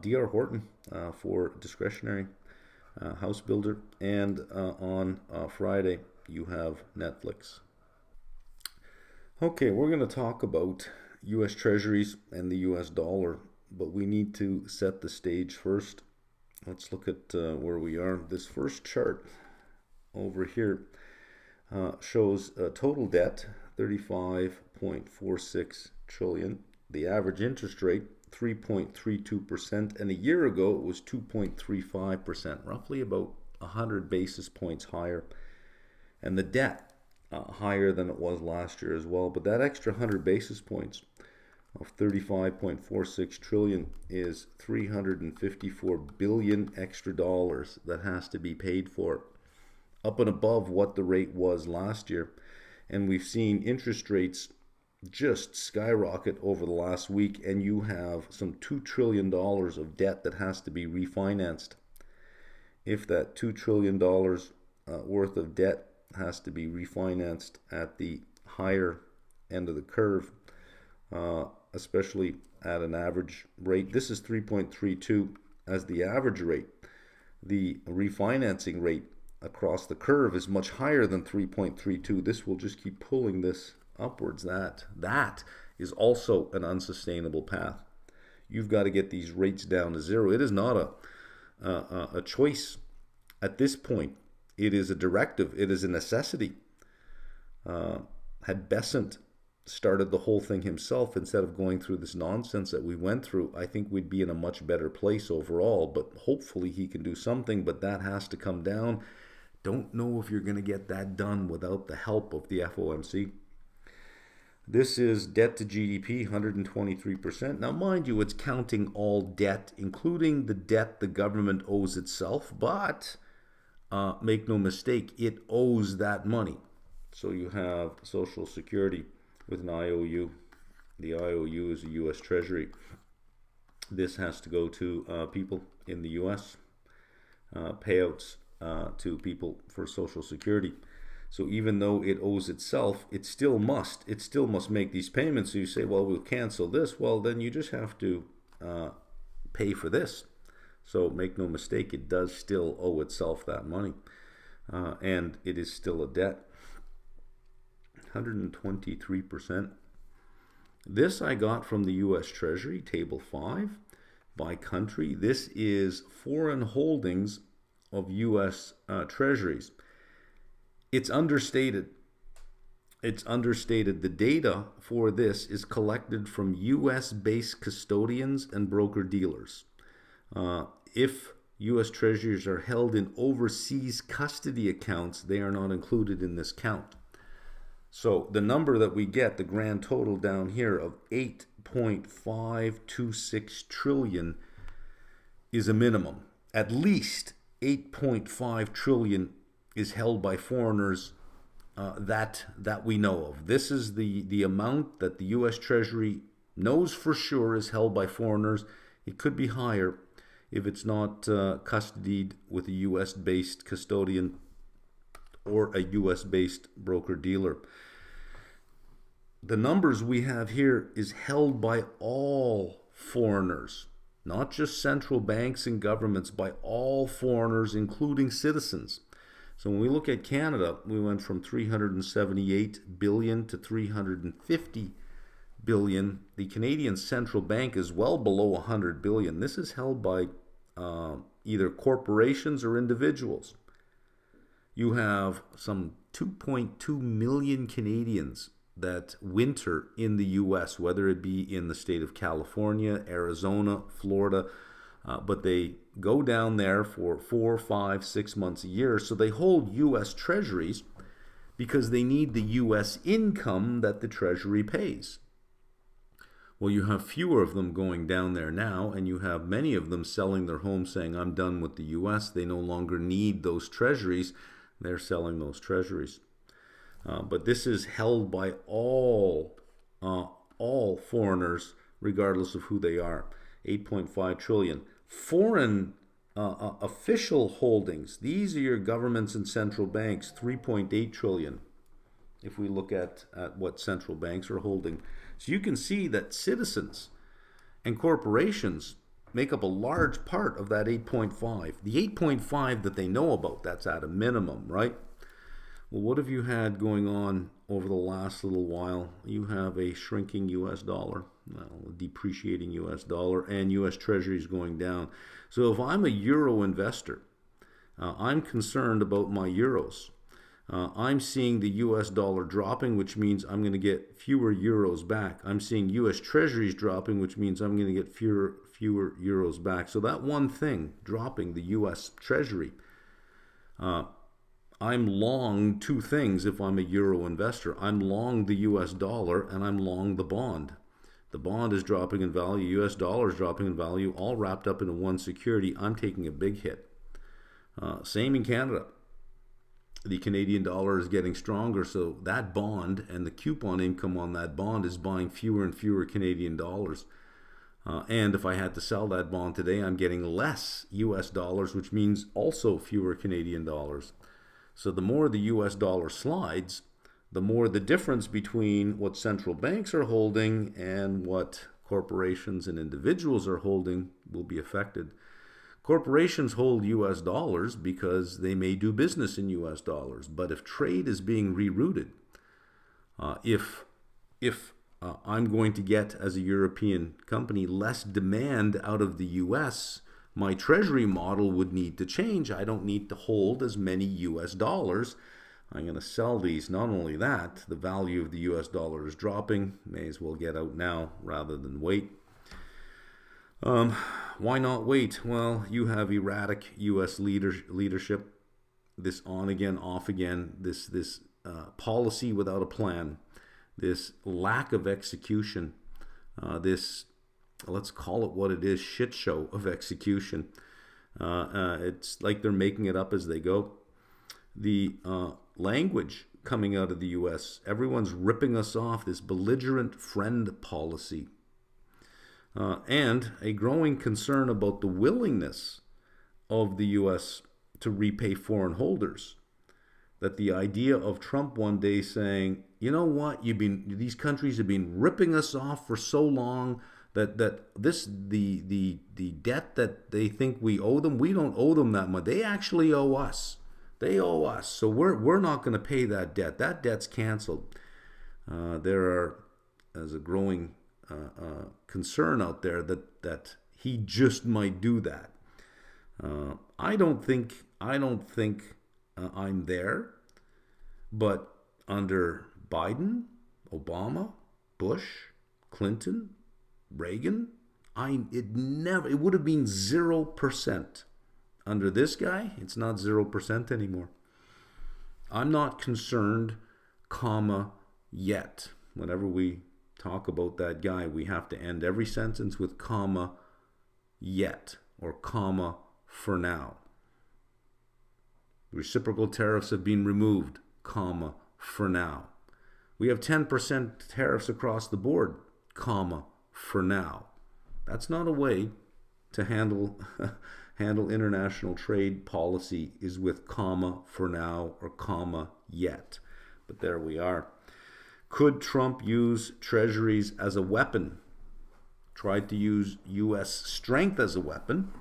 D.R. Horton for discretionary house builder, and on Friday you have Netflix. Okay, we're going to talk about U.S. Treasuries and the U.S. dollar, but we need to set the stage first. Let's look at where we are. This first chart over here shows total debt, 35.46 trillion. The average interest rate, 3.32%, and a year ago it was 2.35%, roughly about 100 basis points higher. And the debt higher than it was last year as well. But that extra 100 basis points of 35.46 trillion is 354 billion extra dollars that has to be paid for, up and above what the rate was last year. And we've seen interest rates just skyrocket over the last week, and you have some $2 trillion of debt that has to be refinanced. If that $2 trillion worth of debt has to be refinanced at the higher end of the curve, especially at an average rate. This is 3.32 as the average rate. The refinancing rate across the curve is much higher than 3.32. This will just keep pulling this upwards. That is also an unsustainable path. You've got to get these rates down to zero. It is not a choice at this point. It is a directive. It is a necessity. Had Besant started the whole thing himself instead of going through this nonsense that we went through, I think we'd be in a much better place overall. But hopefully he can do something, but that has to come down. Don't know if you're going to get that done without the help of the FOMC. This is debt to GDP, 123%. Now, mind you, it's counting all debt, including the debt the government owes itself, but make no mistake, it owes that money. So you have Social Security with an IOU. The IOU is a U.S. Treasury. This has to go to people in the U.S., payouts to people for Social Security. So even though it owes itself, it still must make these payments. So you say, well, we'll cancel this. Well, then you just have to pay for this. So make no mistake, it does still owe itself that money. And it is still a debt. 123%. This I got from the U.S. Treasury, Table 5, by country. This is foreign holdings of U.S. Treasuries. It's understated. It's understated. The data for this is collected from U.S.-based custodians and broker-dealers. If U.S. Treasuries are held in overseas custody accounts, they are not included in this count. So the number that we get, the grand total down here of 8.526 trillion, is a minimum. At least 8.5 trillion is held by foreigners that we know of. This is the amount that the U.S. Treasury knows for sure is held by foreigners. It could be higher if it's not custodied with a U.S.-based custodian or a U.S.-based broker-dealer. The numbers we have here is held by all foreigners, not just central banks and governments, by all foreigners, including citizens. So when we look at Canada, we went from 378 billion to 350 billion. The Canadian Central Bank is well below 100 billion. This is held by either corporations or individuals. You have some 2.2 million Canadians that winter in the U.S., whether it be in the state of California, Arizona, Florida, but they go down there for 4, 5, 6 months a year. So they hold U.S. Treasuries because they need the U.S. income that the Treasury pays. Well, you have fewer of them going down there now, and you have many of them selling their homes saying, I'm done with the U.S. They no longer need those treasuries. They're selling those treasuries. But this is held by all foreigners, regardless of who they are. 8.5 trillion. Foreign official holdings, these are your governments and central banks, 3.8 trillion. If we look at what central banks are holding. So you can see that citizens and corporations make up a large part of that 8.5. The 8.5 that they know about, that's at a minimum, right? Well, what have you had going on over the last little while? You have a shrinking U.S. dollar, a depreciating U.S. dollar, and U.S. Treasuries going down. So if I'm a euro investor, I'm concerned about my euros. I'm seeing the U.S. dollar dropping, which means I'm going to get fewer euros back. I'm seeing U.S. Treasuries dropping, which means I'm going to get fewer euros back. So that one thing, dropping the U.S. Treasury, I'm long two things if I'm a euro investor. I'm long the U.S. dollar and I'm long the bond. The bond is dropping in value, U.S. dollar is dropping in value, all wrapped up into one security. I'm taking a big hit. Same in Canada. The Canadian dollar is getting stronger, so that bond and the coupon income on that bond is buying fewer and fewer Canadian dollars. And if I had to sell that bond today, I'm getting less U.S. dollars, which means also fewer Canadian dollars. So the more the U.S. dollar slides, the more the difference between what central banks are holding and what corporations and individuals are holding will be affected. Corporations hold U.S. dollars because they may do business in U.S. dollars. But if trade is being rerouted, if I'm going to get, as a European company, less demand out of the U.S., my treasury model would need to change. I don't need to hold as many U.S. dollars. I'm going to sell these. Not only that, the value of the U.S. dollar is dropping. May as well get out now rather than wait. Why not wait? Well, you have erratic U.S. leadership, this on again, off again, this policy without a plan, this lack of execution, this, let's call it what it is, shit show of execution. It's like they're making it up as they go. The language coming out of the U.S., everyone's ripping us off, this belligerent friend policy. and a growing concern about the willingness of the U.S. to repay foreign holders. That the idea of Trump one day saying, you know what, these countries have been ripping us off for so long that the debt that they think we owe them, we don't owe them that much. They actually owe us. They owe us. So we're not going to pay that debt. That debt's canceled. There is a growing concern out there that he just might do that. I don't think I'm there, but under Biden, Obama, Bush, Clinton, Reagan, it would have been 0%. Under this guy, it's not 0% anymore. I'm not concerned, yet. Whenever we talk about that guy, we have to end every sentence with yet, or for now. Reciprocal tariffs have been removed, for now. We have 10% tariffs across the board, for now. That's not a way to handle international trade policy, is with for now or yet. But there we are. Could Trump use treasuries as a weapon? Tried to use U.S. strength as a weapon,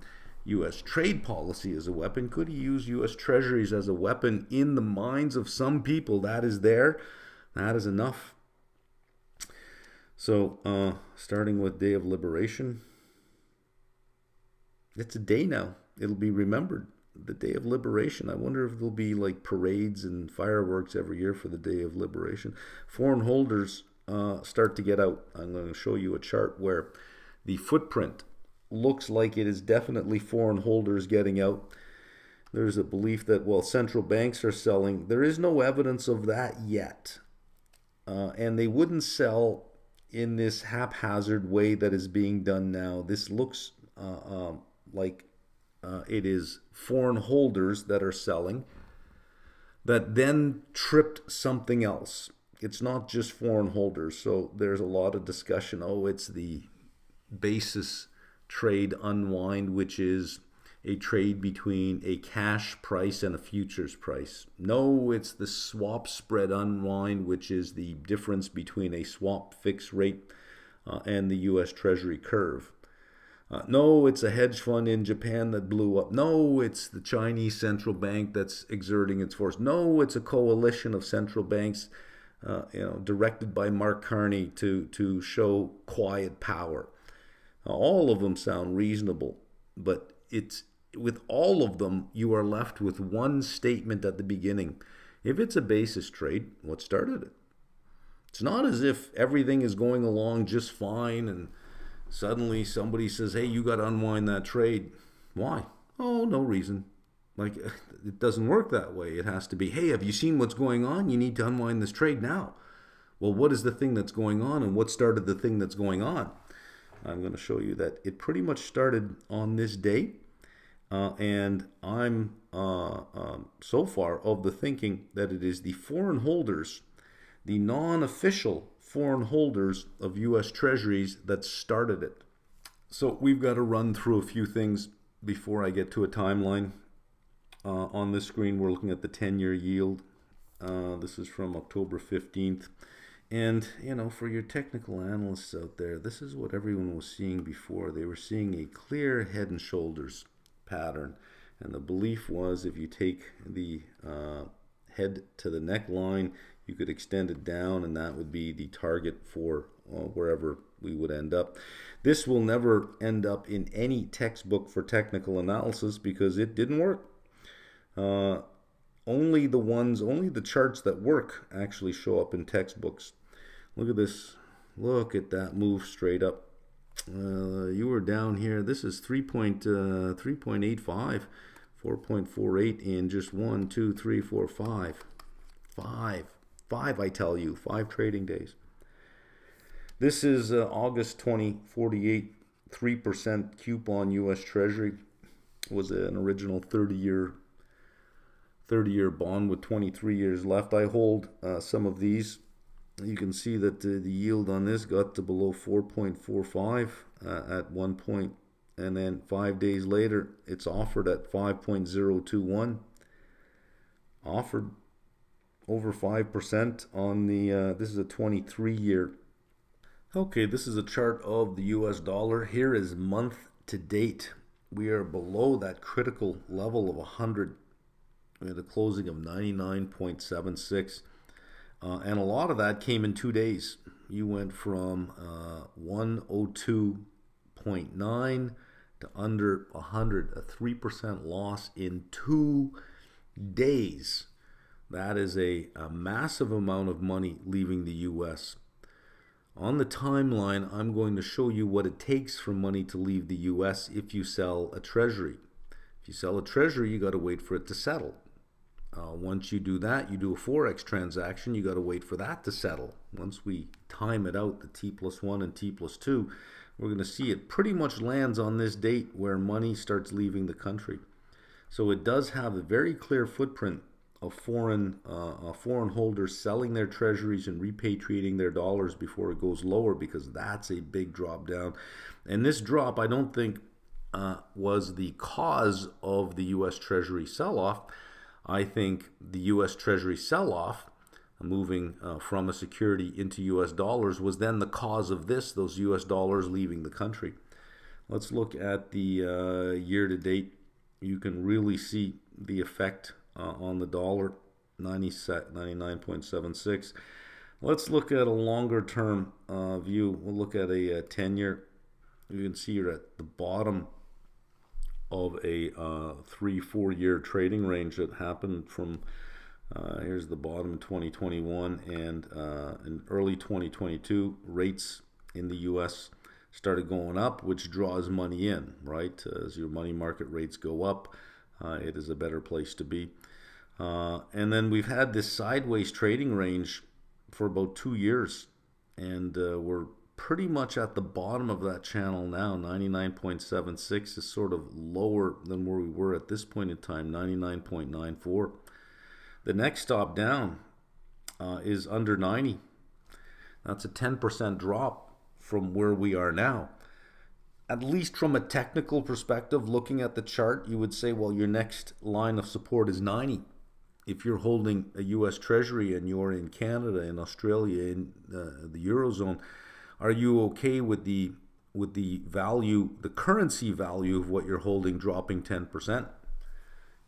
U.S. trade policy as a weapon. Could he use U.S. treasuries as a weapon in the minds of some people? That is there. That is enough. So, starting with Day of Liberation. It's a day now. It'll be remembered. The Day of Liberation. I wonder if there'll be like parades and fireworks every year for the Day of Liberation. Foreign holders start to get out. I'm going to show you a chart where the footprint looks like it is definitely foreign holders getting out. There's a belief that, well, central banks are selling. There is no evidence of that yet. And they wouldn't sell in this haphazard way that is being done now. This looks like it is foreign holders that are selling that then tripped something else. It's not just foreign holders. So there's a lot of discussion. Oh, it's the basis trade unwind, which is a trade between a cash price and a futures price. No, it's the swap spread unwind, which is the difference between a swap fixed rate and the U.S. Treasury curve. No, it's a hedge fund in Japan that blew up. No, it's the Chinese central bank that's exerting its force. No, it's a coalition of central banks, directed by Mark Carney to show quiet power. All of them sound reasonable, but with all of them, you are left with one statement at the beginning. If it's a basis trade, what started it? It's not as if everything is going along just fine and suddenly somebody says, hey, you got to unwind that trade. Why? Oh, no reason. Like, it doesn't work that way. It has to be, hey, have you seen what's going on? You need to unwind this trade now. Well, what is the thing that's going on, and what started the thing that's going on? I'm going to show you that it pretty much started on this day. And I'm so far of the thinking that it is the foreign holders, the non-official foreign holders of U.S. Treasuries that started it. So we've got to run through a few things before I get to a timeline. On this screen, we're looking at the 10-year yield. This is from October 15th. And, for your technical analysts out there, this is what everyone was seeing before. They were seeing a clear head and shoulders pattern. And the belief was if you take the head to the neckline, you could extend it down, and that would be the target for wherever we would end up. This will never end up in any textbook for technical analysis because it didn't work. Only the charts that work actually show up in textbooks. Look at this. Look at that move straight up. You were down here. This is 3.85, 4.48 in just 1, 2, 3, 4, 5. Five, I tell you, 5 trading days. This is August 2048, 3% coupon U.S. Treasury. Was an original 30-year bond with 23 years left. I hold some of these You can see that the yield on this got to below 4.45 at one point, and then 5 days later it's offered at 5.021, offered over 5% on the this is a 23-year. Okay, this is a chart of the US dollar. Here is month to date. We are below that critical level of 100. We had a closing of 99.76. And a lot of that came in 2 days. You went from 102.9 to under 100, a 3% loss in 2 days. That is a massive amount of money leaving the US. On the timeline, I'm going to show you what it takes for money to leave the US if you sell a treasury. If you sell a treasury, you got to wait for it to settle. Once you do that, you do a Forex transaction, you got to wait for that to settle. Once we time it out, the T+1 and T+2, we're going to see it pretty much lands on this date where money starts leaving the country. So it does have a very clear footprint of foreign holders selling their treasuries and repatriating their dollars before it goes lower, because that's a big drop down. And this drop, I don't think was the cause of the US Treasury sell-off. I think the U.S. Treasury sell-off, moving from a security into U.S. dollars, was then the cause of this, those U.S. dollars leaving the country. Let's look at the year-to-date. You can really see the effect on the dollar, 99.76. Let's look at a longer-term view. We'll look at a 10-year. You can see you're at the bottom of a 3-4 year trading range that happened from here's the bottom in 2021, and in early 2022 rates in the US started going up, which draws money in, right? As your money market rates go up, it is a better place to be. And then we've had this sideways trading range for about 2 years, and we're pretty much at the bottom of that channel now. 99.76 is sort of lower than where we were at this point in time, 99.94. The next stop down is under 90. That's a 10% drop from where we are now. At least from a technical perspective, looking at the chart, you would say, well, your next line of support is 90. If you're holding a US Treasury and you're in Canada, in Australia, in the Eurozone, are you okay with the value, the currency value of what you're holding dropping 10%?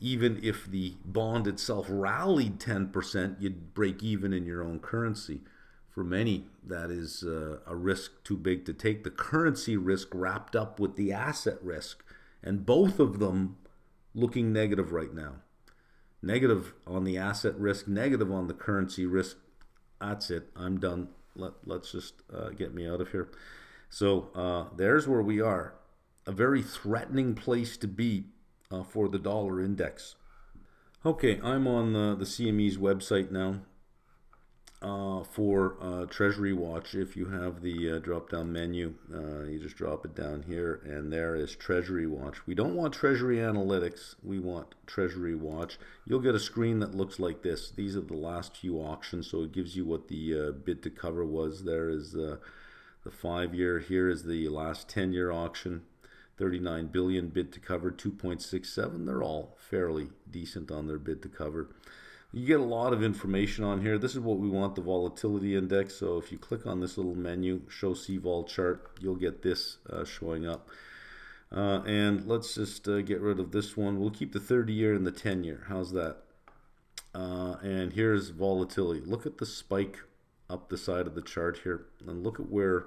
Even if the bond itself rallied 10%, you'd break even in your own currency. For many, that is a risk too big to take. The currency risk wrapped up with the asset risk, and both of them looking negative right now. Negative on the asset risk, negative on the currency risk. That's it. I'm done. Let's just get me out of here. So there's where we are. A very threatening place to be for the dollar index. Okay, I'm on the CME's website now for Treasury Watch. If you have the drop-down menu, you just drop it down here, and there is Treasury Watch. We don't want Treasury Analytics. We want Treasury Watch. You'll get a screen that looks like this. These are the last few auctions, so it gives you what the bid to cover was. There is the 5-year. Here is the last 10-year auction. 39 billion bid to cover, 2.67. They're all fairly decent on their bid to cover. You get a lot of information on here. This is what we want, the volatility index. So if you click on this little menu, show CVol chart, you'll get this showing up. And let's just get rid of this one. We'll keep the 30-year and the 10-year. How's that? And here's volatility. Look at the spike up the side of the chart here, and look at where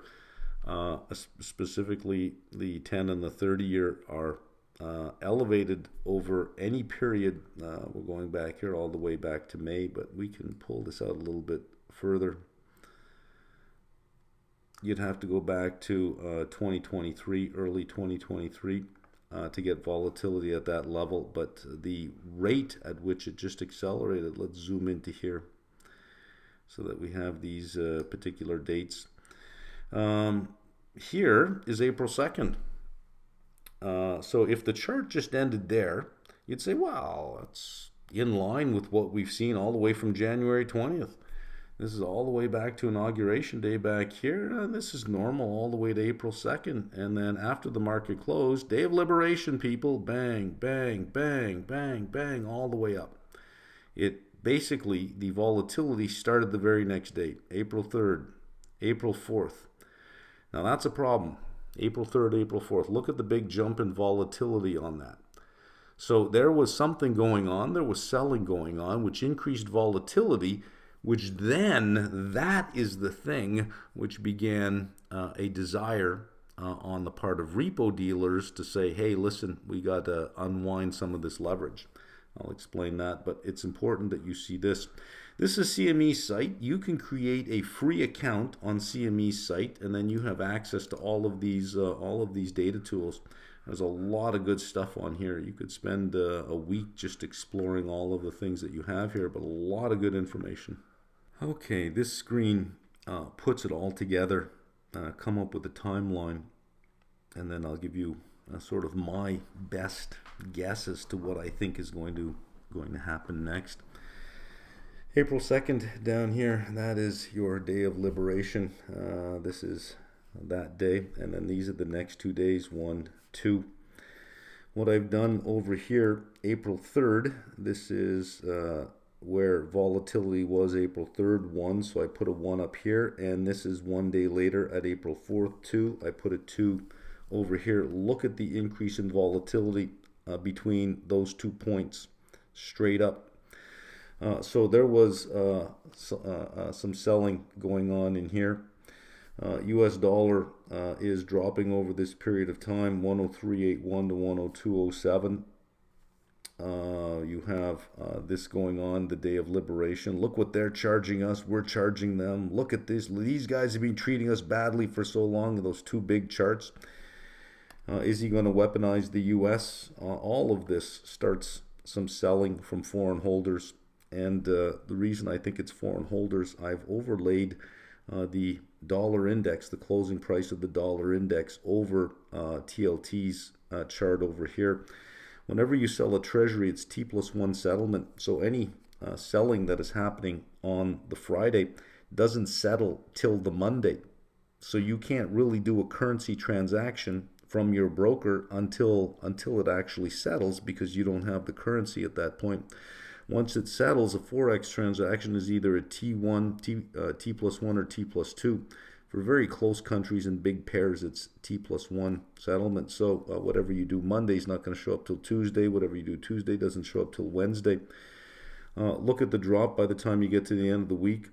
specifically the 10 and the 30-year are elevated over any period. We're going back here all the way back to May, but we can pull this out a little bit further. You'd have to go back to 2023, early 2023, to get volatility at that level, but the rate at which it just accelerated, let's zoom into here so that we have these particular dates. Here is April 2nd. So if the chart just ended there, you'd say, wow, that's in line with what we've seen all the way from January 20th. This is all the way back to Inauguration Day back here. And this is normal all the way to April 2nd. And then after the market closed, Day of Liberation, people, bang, bang, bang, bang, bang, all the way up. It basically, the volatility started the very next day, April 3rd, April 4th. Now that's a problem. April 3rd, April 4th. Look at the big jump in volatility on that. So there was something going on. There was selling going on, which increased volatility, which then, that is the thing which began a desire on the part of repo dealers to say, hey, listen, we got to unwind some of this leverage. I'll explain that, but it's important that you see this. This is CME's site. You can create a free account on CME's site, and then you have access to all of these data tools. There's a lot of good stuff on here. You could spend a week just exploring all of the things that you have here, but a lot of good information. Okay, this screen puts it all together, come up with a timeline, and then I'll give you sort of my best guess as to what I think is going to happen next. April 2nd down here, that is your day of liberation. This is that day, and then these are the next 2 days, 1, 2. What I've done over here, April 3rd, this is where volatility was April 3rd, 1, so I put a 1 up here, and this is 1 day later at April 4th, 2. I put a 2 over here. Look at the increase in volatility between those 2 points, straight up. So there was some selling going on in here. US dollar is dropping over this period of time, 103.81 to 102.07. You have this going on, the day of liberation. Look what they're charging us. We're charging them. Look at this. These guys have been treating us badly for so long. Those two big charts. Is he going to weaponize the U.S.? All of this starts some selling from foreign holders. And the reason I think it's foreign holders, I've overlaid the dollar index, the closing price of the dollar index over TLT's chart over here. Whenever you sell a Treasury, it's T+1 settlement. So any selling that is happening on the Friday doesn't settle till the Monday. So you can't really do a currency transaction from your broker until it actually settles, because you don't have the currency at that point. Once it settles, a Forex transaction is either a T1, T+1 or T+2. For very close countries and big pairs, it's T+1 settlement. So whatever you do Monday's not going to show up till Tuesday. Whatever you do Tuesday doesn't show up till Wednesday. Look at the drop by the time you get to the end of the week.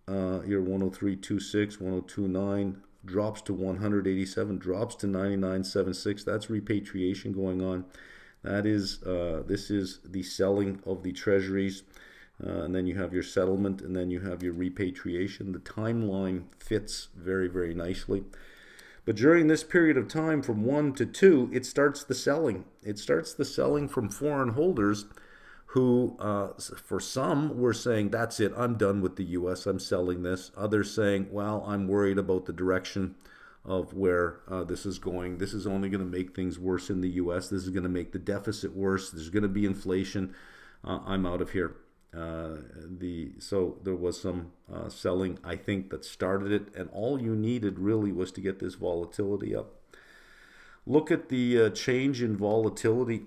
Here 103.26, 102.9, drops to 187, drops to 99.76. That's repatriation going on. That is, this is the selling of the treasuries, and then you have your settlement, and then you have your repatriation. The timeline fits very, very nicely. But during this period of time, from 1 to 2, it starts the selling. It starts the selling from foreign holders who, for some, were saying, that's it, I'm done with the U.S., I'm selling this. Others saying, well, I'm worried about the direction of where this is going. This is only going to make things worse in the U.S. This is going to make the deficit worse. There's going to be inflation. I'm out of here. So there was some selling, I think, that started it, and all you needed really was to get this volatility up. Look at the change in volatility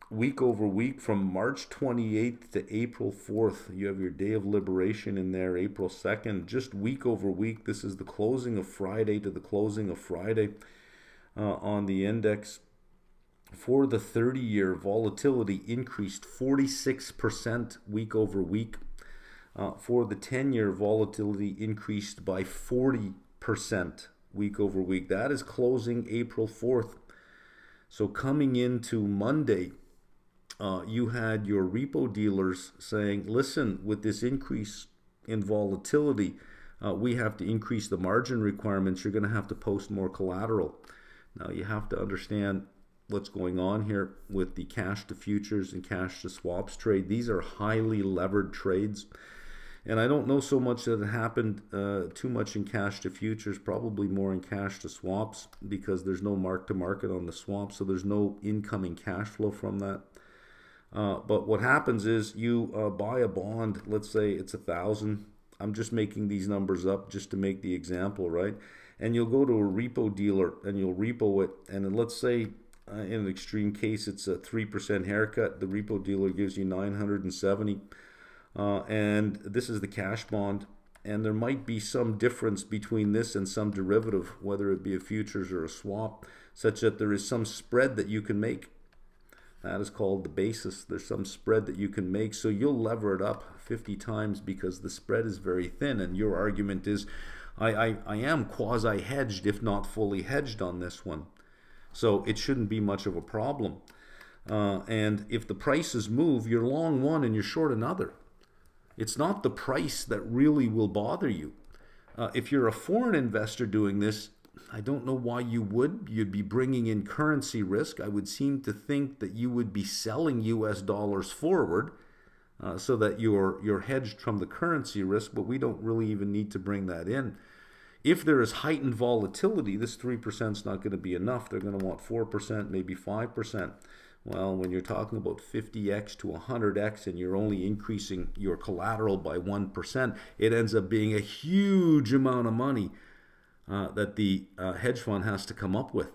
week over week from March 28th to April 4th. You have your day of liberation in there, April 2nd. Just week over week, this is the closing of Friday to the closing of Friday on the index. For the 30-year, volatility increased 46% week over week. For the 10-year, volatility increased by 40% week over week. That is closing April 4th. So coming into Monday, you had your repo dealers saying, listen, with this increase in volatility, we have to increase the margin requirements. You're going to have to post more collateral. Now, you have to understand what's going on here with the cash to futures and cash to swaps trade. These are highly levered trades. And I don't know so much that it happened too much in cash to futures, probably more in cash to swaps, because there's no mark to market on the swap, so there's no incoming cash flow from that. But what happens is you buy a bond, let's say it's 1,000 I'm just making these numbers up just to make the example, right? And you'll go to a repo dealer and you'll repo it, and then let's say in an extreme case it's a 3% haircut. The repo dealer gives you 970, and this is the cash bond, and there might be some difference between this and some derivative, whether it be a futures or a swap, such that there is some spread that you can make. That is called the basis. There's some spread that you can make, so you'll lever it up 50 times because the spread is very thin, and your argument is, I am quasi-hedged, if not fully hedged on this one. So it shouldn't be much of a problem. And if the prices move, you're long one and you're short another. It's not the price that really will bother you. If you're a foreign investor doing this, I don't know why you would. You'd be bringing in currency risk. I would seem to think that you would be selling US dollars forward so that you're hedged from the currency risk, but we don't really even need to bring that in. If there is heightened volatility, this 3% is not going to be enough. They're going to want 4%, maybe 5%. Well, when you're talking about 50x to 100x and you're only increasing your collateral by 1%, it ends up being a huge amount of money that the hedge fund has to come up with.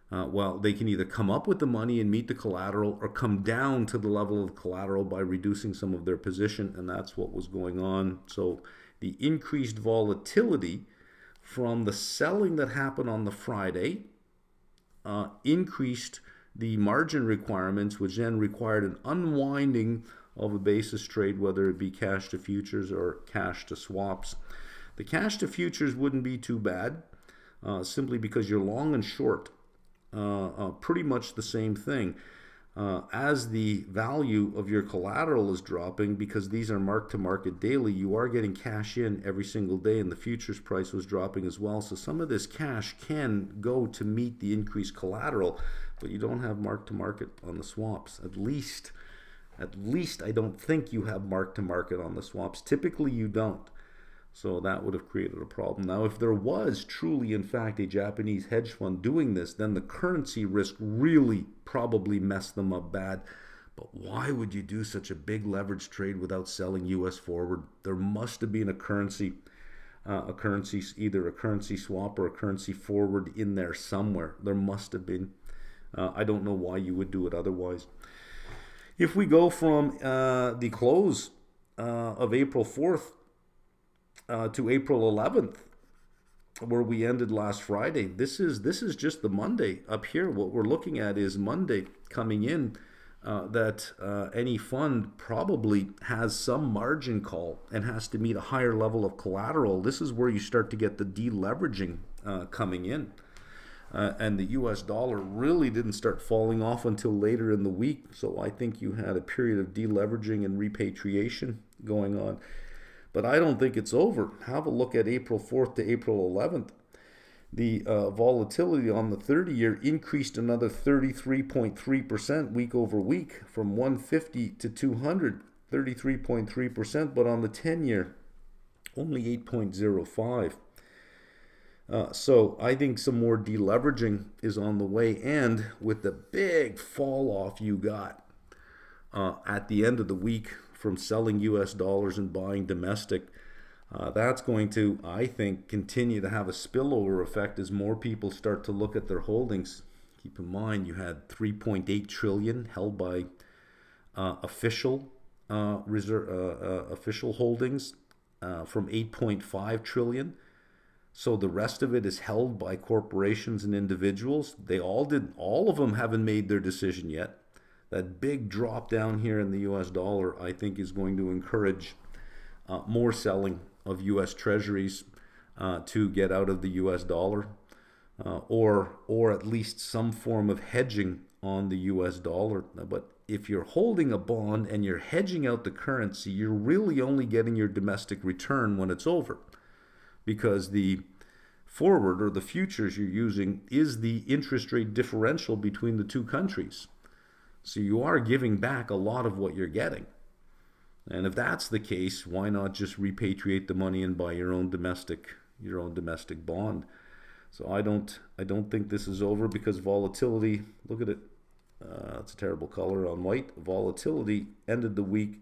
Well, they can either come up with the money and meet the collateral or come down to the level of the collateral by reducing some of their position, and that's what was going on. So the increased volatility from the selling that happened on the Friday increased the margin requirements, which then required an unwinding of a basis trade, whether it be cash to futures or cash to swaps. The cash to futures wouldn't be too bad, simply because you're long and short, pretty much the same thing. As the value of your collateral is dropping, because these are mark to market daily, you are getting cash in every single day, and the futures price was dropping as well. So some of this cash can go to meet the increased collateral, but you don't have mark to market on the swaps. At least I don't think you have mark to market on the swaps. Typically you don't. So that would have created a problem. Now, if there was truly, in fact, a Japanese hedge fund doing this, then the currency risk really probably messed them up bad. But why would you do such a big leverage trade without selling US forward? There must have been either a currency swap or a currency forward in there somewhere. There must have been. I don't know why you would do it otherwise. If we go from the close of April 4th, to April 11th, where we ended last Friday. This is just the Monday up here. What we're looking at is Monday coming in, that any fund probably has some margin call and has to meet a higher level of collateral. This is where you start to get the deleveraging coming in. And the US dollar really didn't start falling off until later in the week. So I think you had a period of deleveraging and repatriation going on. But I don't think it's over. Have a look at April 4th to April 11th. The volatility on the 30-year increased another 33.3% week over week, from 150 to 200, 33.3%. But on the 10-year, only 8.05. So I think some more deleveraging is on the way. And with the big fall off you got at the end of the week, from selling US dollars and buying domestic, that's going to, I think, continue to have a spillover effect as more people start to look at their holdings. Keep in mind, you had 3.8 trillion held by official holdings from 8.5 trillion. So the rest of it is held by corporations and individuals. All of them haven't made their decision yet. That big drop down here in the US dollar, I think, is going to encourage more selling of US treasuries to get out of the US dollar, or at least some form of hedging on the US dollar. But if you're holding a bond and you're hedging out the currency, you're really only getting your domestic return when it's over, because the forward or the futures you're using is the interest rate differential between the two countries. So you are giving back a lot of what you're getting. And if that's the case, why not just repatriate the money and buy your own domestic bond? So I don't think this is over, because volatility, look at it, it's a terrible color on white. Volatility ended the week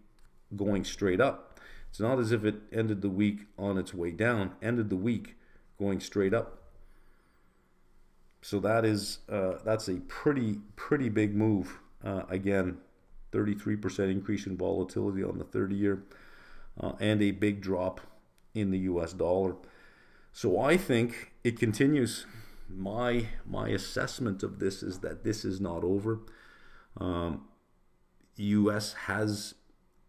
going straight up. It's not as if it ended the week on its way down, ended the week going straight up. So that's a pretty big move. Again, 33% increase in volatility on the 30-year, and a big drop in the US dollar. So I think it continues. My assessment of this is that this is not over. US has,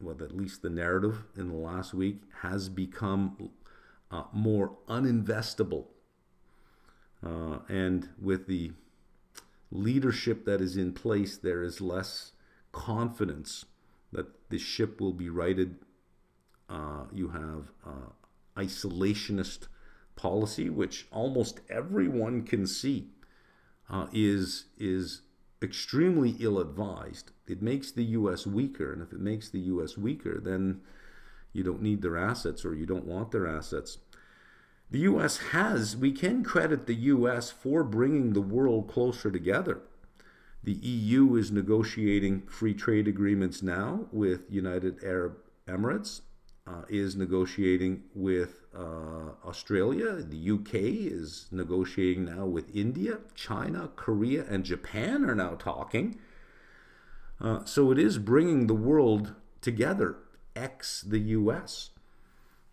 well, at least the narrative in the last week has become more uninvestable. And with the leadership that is in place, there is less confidence that the ship will be righted. You have isolationist policy, which almost everyone can see is extremely ill-advised. It makes the U.S. weaker, and if it makes the U.S. weaker, then you don't need their assets, or you don't want their assets. The U.S. we can credit the U.S. for bringing the world closer together. The EU is negotiating free trade agreements now with United Arab Emirates, is negotiating with Australia. The UK is negotiating now with India. China, Korea, and Japan are now talking. So it is bringing the world together, ex the US.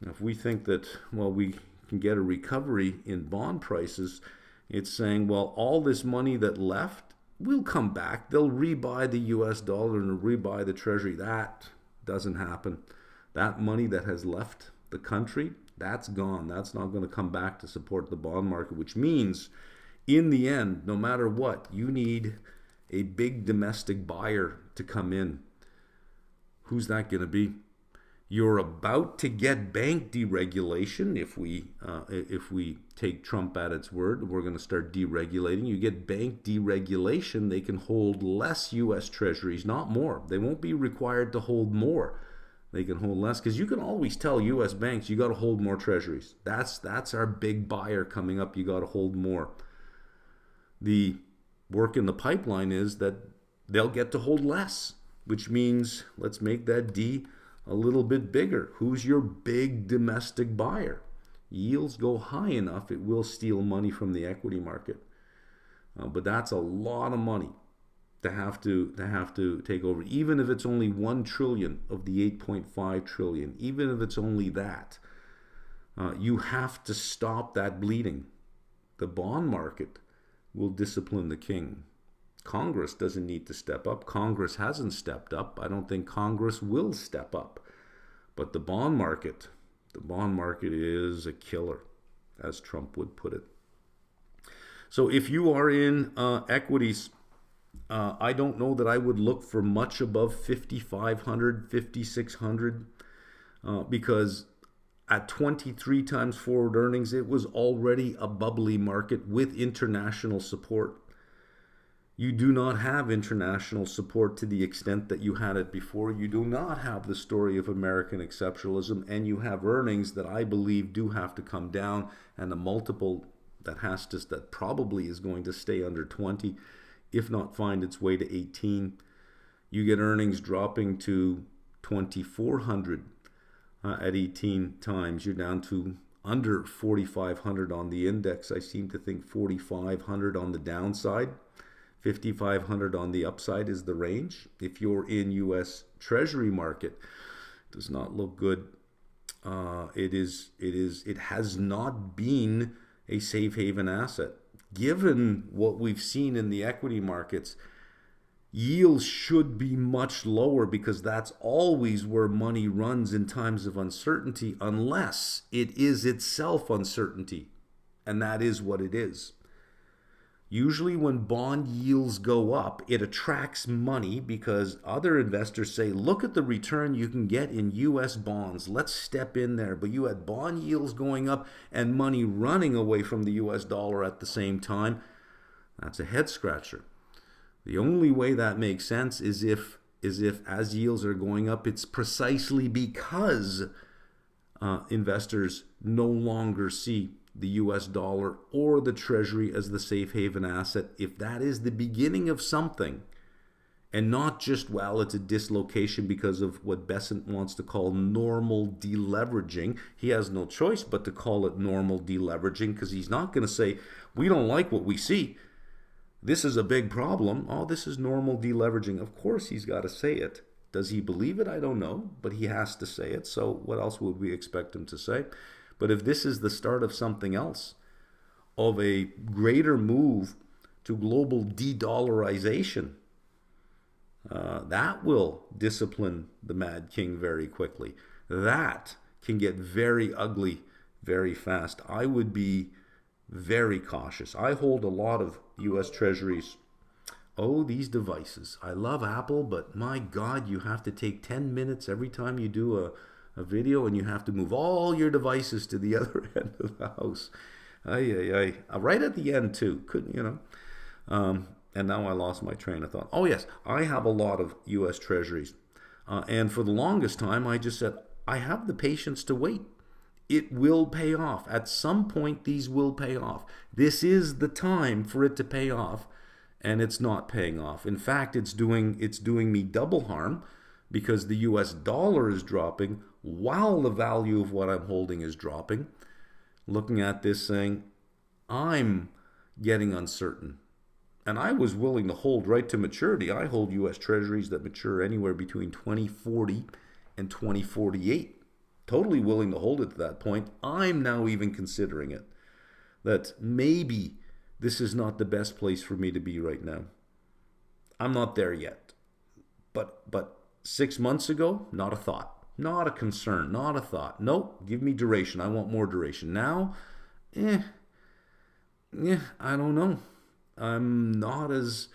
Now, if we think that, well, we can get a recovery in bond prices, it's saying, well, all this money that left will come back. They'll rebuy the US dollar and rebuy the Treasury. That doesn't happen. That money that has left the country, that's gone. That's not going to come back to support the bond market, which means in the end, no matter what, you need a big domestic buyer to come in. Who's that going to be? You're about to get bank deregulation. If we take Trump at its word, we're going to start deregulating. You get bank deregulation, they can hold less U.S. Treasuries, not more. They won't be required to hold more. They can hold less, because you can always tell U.S. banks, you got to hold more Treasuries. That's our big buyer coming up. You got to hold more. The work in the pipeline is that they'll get to hold less, which means let's make that D a little bit bigger. Who's your big domestic buyer? Yields go high enough, it will steal money from the equity market. But that's a lot of money to have to take over, even if it's only 1 trillion of the 8.5 trillion, even if it's only that. You have to stop that bleeding. The bond market will discipline the king. Congress doesn't need to step up. Congress hasn't stepped up. I don't think Congress will step up. But the bond market is a killer, as Trump would put it. So if you are in equities, I don't know that I would look for much above 5,500, 5,600, because at 23 times forward earnings, it was already a bubbly market with international support. You do not have international support to the extent that you had it before. You do not have the story of American exceptionalism, and you have earnings that I believe do have to come down, and a multiple that probably is going to stay under 20, if not find its way to 18. You get earnings dropping to 2,400 at 18 times. You're down to under 4,500 on the index. I seem to think 4,500 on the downside. 5,500 on the upside is the range. If you're in U.S. Treasury market, it does not look good. It has not been a safe haven asset. Given what we've seen in the equity markets, yields should be much lower, because that's always where money runs in times of uncertainty, unless it is itself uncertainty. And that is what it is. Usually when bond yields go up, it attracts money because other investors say, look at the return you can get in U.S. bonds. Let's step in there. But you had bond yields going up and money running away from the U.S. dollar at the same time. That's a head scratcher. The only way that makes sense is if as yields are going up, it's precisely because investors no longer see the US dollar or the Treasury as the safe haven asset. If that is the beginning of something, And not just, well, it's a dislocation because of what Besant wants to call normal deleveraging. He has no choice but to call it normal deleveraging, because he's not going to say, we don't like what we see, this is a big problem, oh, this is normal deleveraging. Of course he's got to say it. Does he believe it? I don't know, but he has to say it. So what else would we expect him to say? But if this is the start of something else, of a greater move to global de-dollarization, that will discipline the Mad King very quickly. That can get very ugly very fast. I would be very cautious. I hold a lot of U.S. Treasuries. Oh, these devices. I love Apple, but my God, you have to take 10 minutes every time you do a video, and you have to move all your devices to the other end of the house. Right at the end too. Couldn't, you know. And now I lost my train of thought. Oh yes, I have a lot of U.S. Treasuries. And for the longest time, I just said, I have the patience to wait. It will pay off. At some point, these will pay off. This is the time for it to pay off, and it's not paying off. In fact, it's doing me double harm, because the U.S. dollar is dropping while the value of what I'm holding is dropping. Looking at this saying, I'm getting uncertain. And I was willing to hold right to maturity. I hold U.S. Treasuries that mature anywhere between 2040 and 2048. Totally willing to hold it to that point. I'm now even considering it. That maybe this is not the best place for me to be right now. I'm not there yet. But 6 months ago, not a thought. Not a concern. Not a thought. Nope, give me duration. I want more duration. Now, I don't know. I'm not as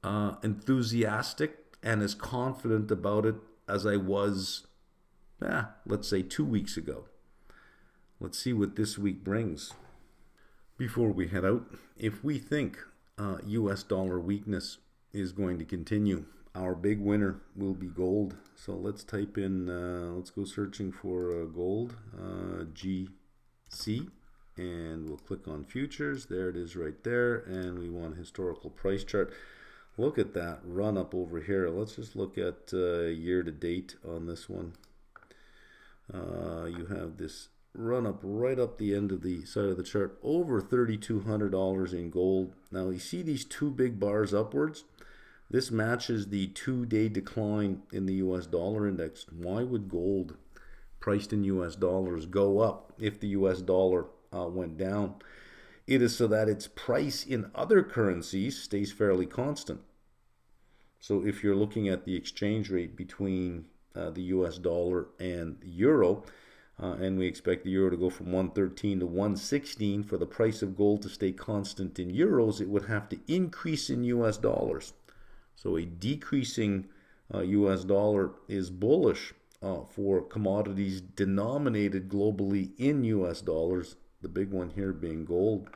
enthusiastic and as confident about it as I was, let's say 2 weeks ago. Let's see what this week brings. Before we head out, if we think US dollar weakness is going to continue, our big winner will be gold. So let's type in, let's go searching for gold, GC. And we'll click on futures. There it is right there. And we want historical price chart. Look at that run up over here. Let's just look at year to date on this one. You have this run up right up the end of the side of the chart, over $3,200 in gold. Now you see these two big bars upwards. This matches the 2-day decline in the US dollar index. Why would gold priced in US dollars go up if the US dollar went down? It is so that its price in other currencies stays fairly constant. So if you're looking at the exchange rate between the US dollar and the euro, and we expect the euro to go from 113 to 116, for the price of gold to stay constant in euros, it would have to increase in US dollars. So a decreasing US dollar is bullish for commodities denominated globally in US dollars. The big one here being gold.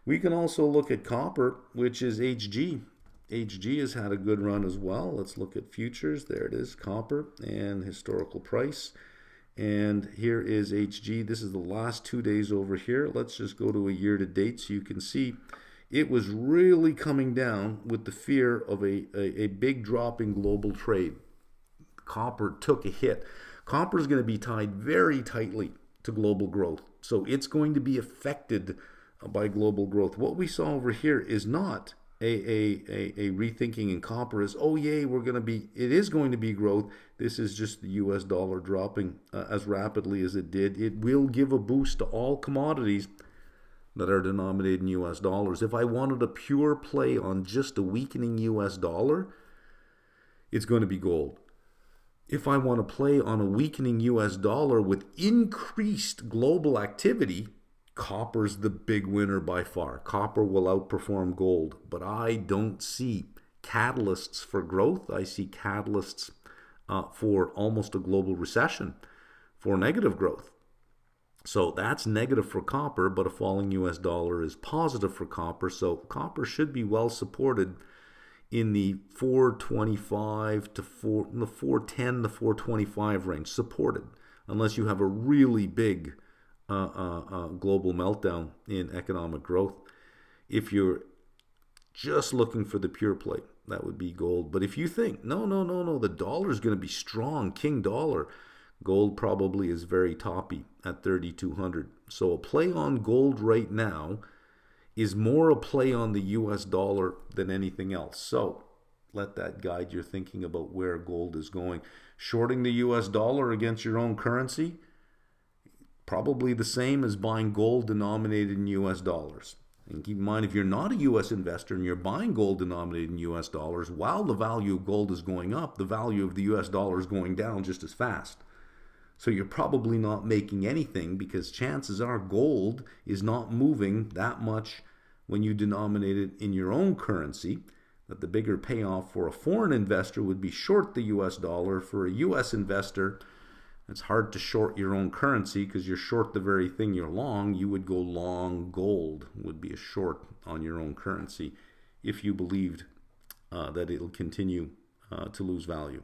We can also look at copper, which is HG. HG has had a good run as well. Let's look at futures. There it is, copper and historical price. And here is HG. This is the last 2 days over here. Let's just go to a year to date so you can see it was really coming down with the fear of a big drop in global trade. Copper took a hit. Copper is going to be tied very tightly to global growth. So it's going to be affected by global growth. What we saw over here is not a rethinking in copper is, oh yay, it is going to be growth. This is just the US dollar dropping as rapidly as it did. It will give a boost to all commodities that are denominated in US dollars. If I wanted a pure play on just a weakening US dollar, it's going to be gold. If I want to play on a weakening US dollar with increased global activity, copper's the big winner by far. Copper will outperform gold, but I don't see catalysts for growth. I see catalysts for almost a global recession, for negative growth. So that's negative for copper, but a falling US dollar is positive for copper. So copper should be well supported in the 425 to the 410 to 425 range, supported, unless you have a really big global meltdown in economic growth. If you're just looking for the pure play, that would be gold. But if you think, no, the dollar is going to be strong, king dollar, gold probably is very toppy at 3,200. So a play on gold right now is more a play on the US dollar than anything else. So let that guide your thinking about where gold is going. Shorting the US dollar against your own currency, probably the same as buying gold denominated in US dollars. And keep in mind, if you're not a US investor and you're buying gold denominated in US dollars, while the value of gold is going up, the value of the US dollar is going down just as fast. So you're probably not making anything, because chances are gold is not moving that much when you denominate it in your own currency. That the bigger payoff for a foreign investor would be short the US dollar. For a US investor, it's hard to short your own currency because you're short the very thing you're long. You would go long gold, would be a short on your own currency if you believed that it'll continue to lose value.